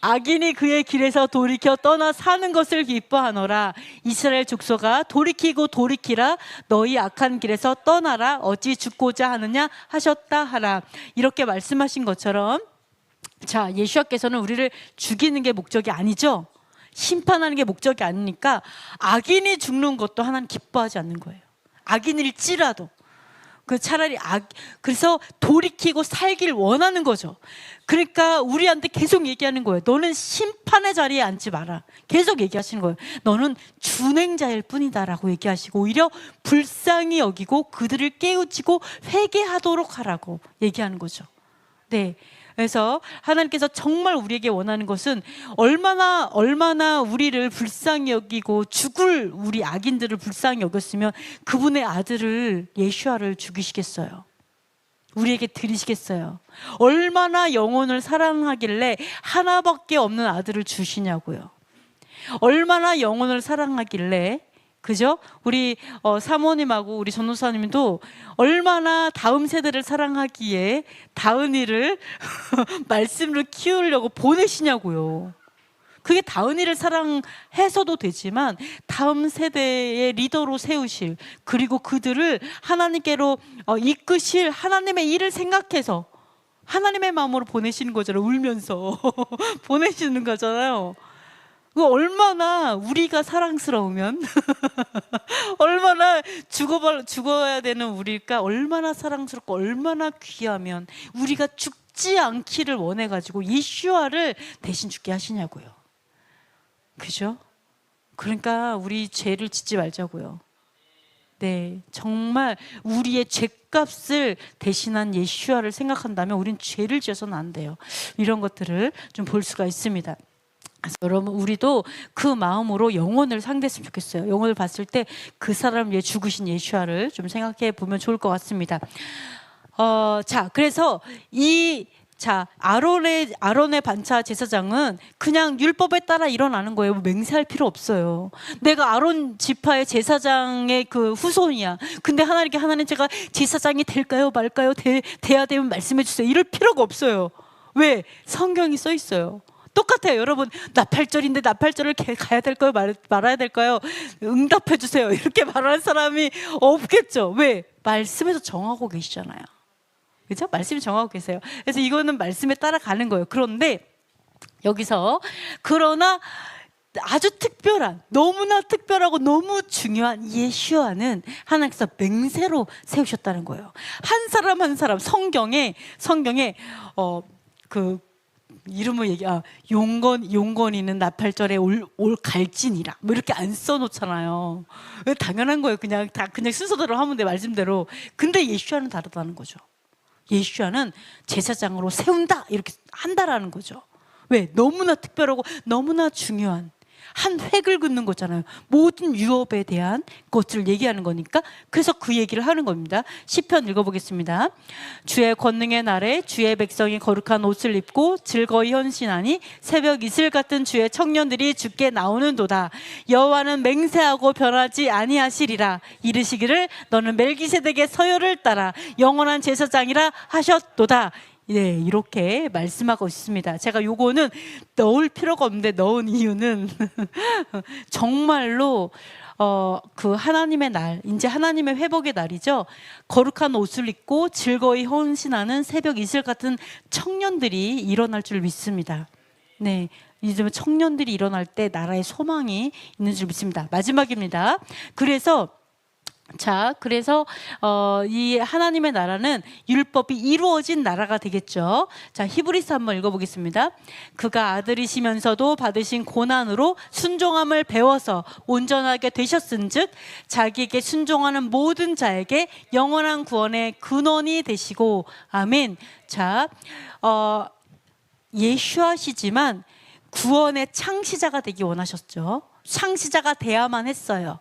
악인이 그의 길에서 돌이켜 떠나 사는 것을 기뻐하노라. 이스라엘 족속아, 돌이키고 돌이키라. 너희 악한 길에서 떠나라. 어찌 죽고자 하느냐 하셨다 하라. 이렇게 말씀하신 것처럼, 자, 예수님께서는 우리를 죽이는 게 목적이 아니죠. 심판하는 게 목적이 아니니까 악인이 죽는 것도 하나님 기뻐하지 않는 거예요. 악인일지라도. 차라리 그래서 돌이키고 살길 원하는 거죠. 그러니까 우리한테 계속 얘기하는 거예요. 너는 심판의 자리에 앉지 마라. 계속 얘기하시는 거예요. 너는 준행자일 뿐이다라고 얘기하시고, 오히려 불쌍히 여기고 그들을 깨우치고 회개하도록 하라고 얘기하는 거죠. 네. 그래서 하나님께서 정말 우리에게 원하는 것은 얼마나 우리를 불쌍히 여기고 죽을 우리 악인들을 불쌍히 여겼으면 그분의 아들을, 예수아를 죽이시겠어요? 우리에게 드리시겠어요? 얼마나 영혼을 사랑하길래 하나밖에 없는 아들을 주시냐고요. 얼마나 영혼을 사랑하길래, 그죠? 우리 사모님하고 우리 전도사님도 얼마나 다음 세대를 사랑하기에 다은이를 말씀으로 키우려고 보내시냐고요. 그게 다은이를 사랑해서도 되지만 다음 세대의 리더로 세우실, 그리고 그들을 하나님께로 이끄실 하나님의 일을 생각해서 하나님의 마음으로 보내시는 거잖아요. 울면서 보내시는 거잖아요. 얼마나 우리가 사랑스러우면 얼마나 죽어야 되는 우리가 얼마나 사랑스럽고 얼마나 귀하면 우리가 죽지 않기를 원해가지고 예수아를 대신 죽게 하시냐고요. 그죠? 그러니까 우리 죄를 짓지 말자고요. 네, 정말 우리의 죄값을 대신한 예수아를 생각한다면 우린 죄를 지어서는 안 돼요. 이런 것들을 좀 볼 수가 있습니다. 그래서 여러분, 우리도 그 마음으로 영혼을 상대했으면 좋겠어요. 영혼을 봤을 때 그 사람을 위해 죽으신 예수아를 좀 생각해 보면 좋을 것 같습니다. 자, 그래서 아론의 반차 제사장은 그냥 율법에 따라 일어나는 거예요. 맹세할 필요 없어요. 내가 아론 지파의 제사장의 그 후손이야. 근데 하나님 제가 제사장이 될까요 말까요? 돼야 되면 말씀해 주세요. 이럴 필요가 없어요. 왜? 성경이 써 있어요. 똑같아요. 여러분, 나팔절인데 나팔절을 가야 될까요? 말아야 될까요? 응답해 주세요. 이렇게 말하는 사람이 없겠죠. 왜? 말씀에서 정하고 계시잖아요. 그죠? 말씀이 정하고 계세요. 그래서 이거는 말씀에 따라가는 거예요. 그런데 여기서 그러나 아주 특별한, 너무나 특별하고 너무 중요한 예수아는 하나님께서 맹세로 세우셨다는 거예요. 한 사람 한 사람 성경에 이름을 용건이는 나팔절에 올 갈진이라 뭐 이렇게 안 써놓잖아요. 당연한 거예요. 그냥 순서대로 하면 돼, 말씀대로. 근데 예수아는 다르다는 거죠. 예수아는 제사장으로 세운다 이렇게 한다라는 거죠. 왜? 너무나 특별하고 너무나 중요한 한 획을 긋는 거잖아요. 모든 유업에 대한 것을 얘기하는 거니까. 그래서 그 얘기를 하는 겁니다. 시편 읽어보겠습니다. 주의 권능의 날에 주의 백성이 거룩한 옷을 입고 즐거이 헌신하니 새벽 이슬 같은 주의 청년들이 주께 나오는도다. 여호와는 맹세하고 변하지 아니하시리라. 이르시기를 너는 멜기세덱의 서열을 따라 영원한 제사장이라 하셨도다. 네, 이렇게 말씀하고 있습니다. 제가 요거는 넣을 필요가 없는데 넣은 이유는 정말로 그 하나님의 날, 이제 하나님의 회복의 날이죠. 거룩한 옷을 입고 즐거이 헌신하는 새벽 이슬 같은 청년들이 일어날 줄 믿습니다. 네, 이제 청년들이 일어날 때 나라의 소망이 있는 줄 믿습니다. 마지막입니다. 그래서 이 하나님의 나라는 율법이 이루어진 나라가 되겠죠. 자, 히브리서 한번 읽어보겠습니다. 그가 아들이시면서도 받으신 고난으로 순종함을 배워서 온전하게 되셨은즉 자기에게 순종하는 모든 자에게 영원한 구원의 근원이 되시고. 아멘. 자, 예수하시지만 구원의 창시자가 되기 원하셨죠. 창시자가 돼야만 했어요.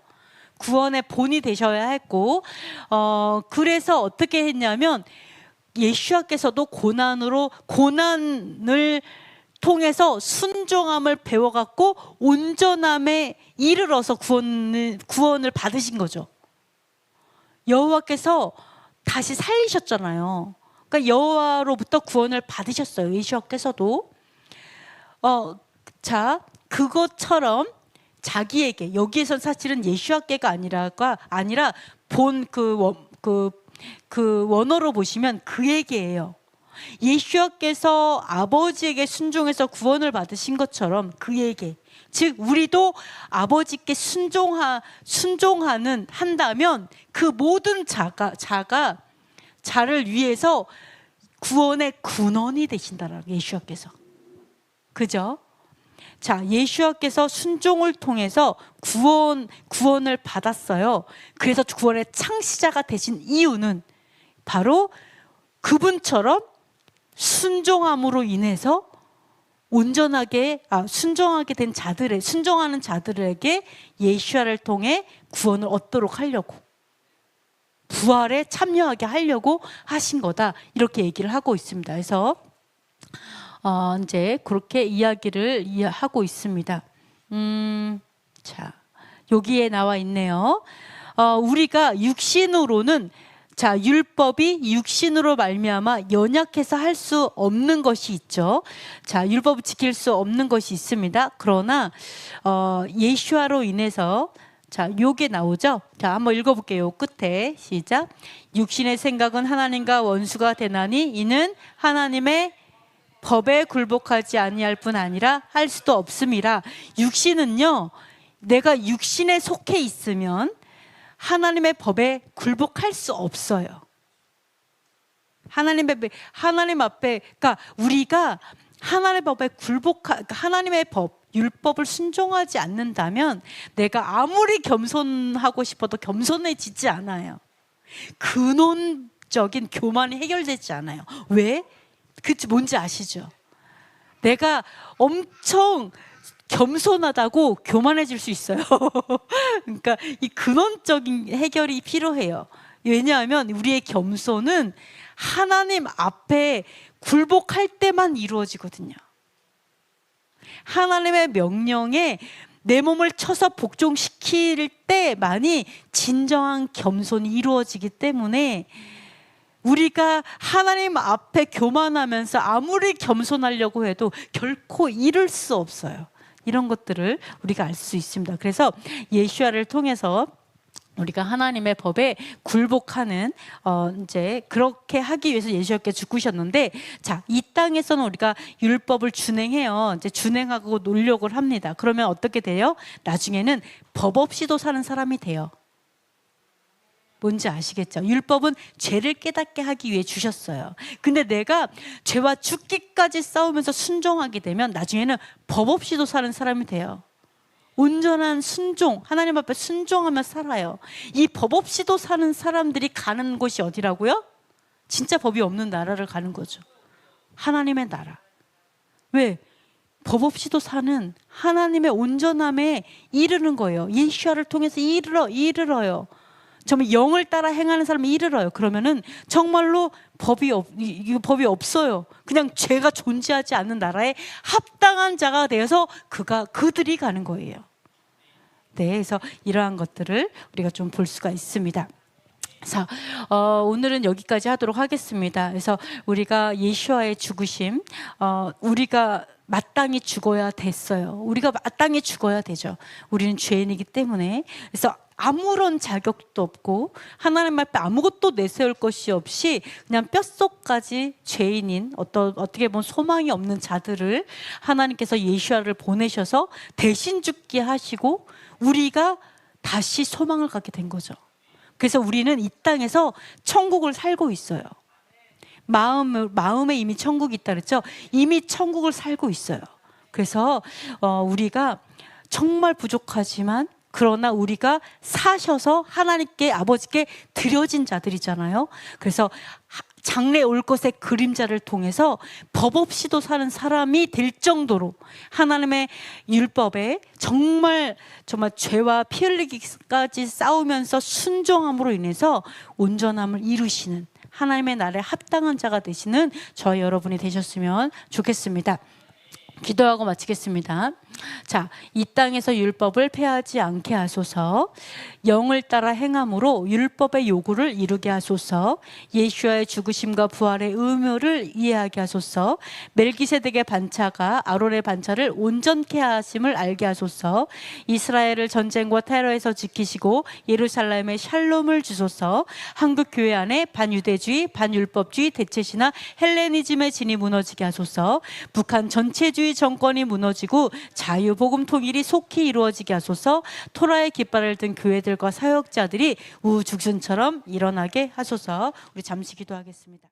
구원의 본이 되셔야 했고, 그래서 어떻게 했냐면 예수께서도 고난을 통해서 순종함을 배워갖고 온전함에 이르러서 구원을 받으신 거죠. 여호와께서 다시 살리셨잖아요. 그러니까 여호와로부터 구원을 받으셨어요. 예수께서도. 자, 그것처럼 자기에게, 여기에선 사실은 예수아께가 아니라 본 그 원어로 보시면 그에게예요. 예수아께서 아버지에게 순종해서 구원을 받으신 것처럼 그에게, 즉 우리도 아버지께 한다면 그 모든 자를 위해서 구원의 근원이 되신다라고, 예수아께서. 그죠? 자, 예수께서 순종을 통해서 구원을 받았어요. 그래서 구원의 창시자가 되신 이유는 바로 그분처럼 순종함으로 인해서 순종하게 된 순종하는 자들에게 예수를 통해 구원을 얻도록 하려고, 부활에 참여하게 하려고 하신 거다. 이렇게 얘기를 하고 있습니다. 그래서 이제 그렇게 이야기를 하고 있습니다. 자, 여기에 나와 있네요. 우리가 육신으로는, 자, 율법이 육신으로 말미암아 연약해서 할 수 없는 것이 있죠. 자, 율법을 지킬 수 없는 것이 있습니다. 그러나 예수아로 인해서, 자, 요게 나오죠. 자, 한번 읽어볼게요. 끝에 시작. 육신의 생각은 하나님과 원수가 되나니 이는 하나님의 법에 굴복하지 아니할 뿐 아니라 할 수도 없음이라. 육신은요, 내가 육신에 속해 있으면 하나님의 법에 굴복할 수 없어요. 하나님 앞에, 그러니까 우리가 하나님의 법에 그러니까 하나님의 법, 율법을 순종하지 않는다면 내가 아무리 겸손하고 싶어도 겸손해지지 않아요. 근원적인 교만이 해결되지 않아요. 왜? 뭔지 아시죠? 내가 엄청 겸손하다고 교만해질 수 있어요. 그러니까 이 근원적인 해결이 필요해요. 왜냐하면 우리의 겸손은 하나님 앞에 굴복할 때만 이루어지거든요. 하나님의 명령에 내 몸을 쳐서 복종시킬 때만이 진정한 겸손이 이루어지기 때문에 우리가 하나님 앞에 교만하면서 아무리 겸손하려고 해도 결코 이룰 수 없어요. 이런 것들을 우리가 알 수 있습니다. 그래서 예수야를 통해서 우리가 하나님의 법에 굴복하는 이제 그렇게 하기 위해서 예수님께 죽으셨는데, 자, 이 땅에서는 우리가 율법을 준행해요. 이제 준행하고 노력을 합니다. 그러면 어떻게 돼요? 나중에는 법 없이도 사는 사람이 돼요. 뭔지 아시겠죠? 율법은 죄를 깨닫게 하기 위해 주셨어요. 근데 내가 죄와 죽기까지 싸우면서 순종하게 되면 나중에는 법 없이도 사는 사람이 돼요. 온전한 순종, 하나님 앞에 순종하며 살아요. 이 법 없이도 사는 사람들이 가는 곳이 어디라고요? 진짜 법이 없는 나라를 가는 거죠. 하나님의 나라. 왜? 법 없이도 사는 하나님의 온전함에 이르는 거예요. 예수야를 통해서 이르러요. 정말 영을 따라 행하는 사람이 이르러요. 그러면은 정말로 법이 없어요. 그냥 죄가 존재하지 않는 나라에 합당한 자가 되어서 그들이 가는 거예요. 네, 그래서 이러한 것들을 우리가 좀 볼 수가 있습니다. 자, 오늘은 여기까지 하도록 하겠습니다. 그래서 우리가 예수와의 죽으심, 우리가 마땅히 죽어야 됐어요. 우리가 마땅히 죽어야 되죠. 우리는 죄인이기 때문에. 그래서 아무런 자격도 없고 하나님 앞에 아무것도 내세울 것이 없이 그냥 뼛속까지 죄인인 어떻게 보면 소망이 없는 자들을 하나님께서 예수야를 보내셔서 대신 죽게 하시고 우리가 다시 소망을 갖게 된 거죠. 그래서 우리는 이 땅에서 천국을 살고 있어요. 마음에 이미 천국이 있다 그랬죠. 이미 천국을 살고 있어요. 그래서 우리가 정말 부족하지만 그러나 우리가 사셔서 하나님께 아버지께 드려진 자들이잖아요. 그래서 장래 올 것의 그림자를 통해서 법 없이도 사는 사람이 될 정도로 하나님의 율법에 정말 죄와 피 흘리기까지 싸우면서 순종함으로 인해서 온전함을 이루시는 하나님의 나라에 합당한 자가 되시는 저희 여러분이 되셨으면 좋겠습니다. 기도하고 마치겠습니다. 자, 이 땅에서 율법을 폐하지 않게 하소서. 영을 따라 행함으로 율법의 요구를 이루게 하소서. 예수와의 죽으심과 부활의 의무를 이해하게 하소서. 멜기세덱의 반차가 아론의 반차를 온전케 하심을 알게 하소서. 이스라엘을 전쟁과 테러에서 지키시고 예루살렘에 샬롬을 주소서. 한국 교회 안에 반유대주의, 반율법주의, 대체신화, 헬레니즘의 진이 무너지게 하소서. 북한 전체주의 정권이 무너지고 자유복음 통일이 속히 이루어지게 하소서. 토라의 깃발을 든 교회들과 사역자들이 우후죽순처럼 일어나게 하소서. 우리 잠시 기도하겠습니다.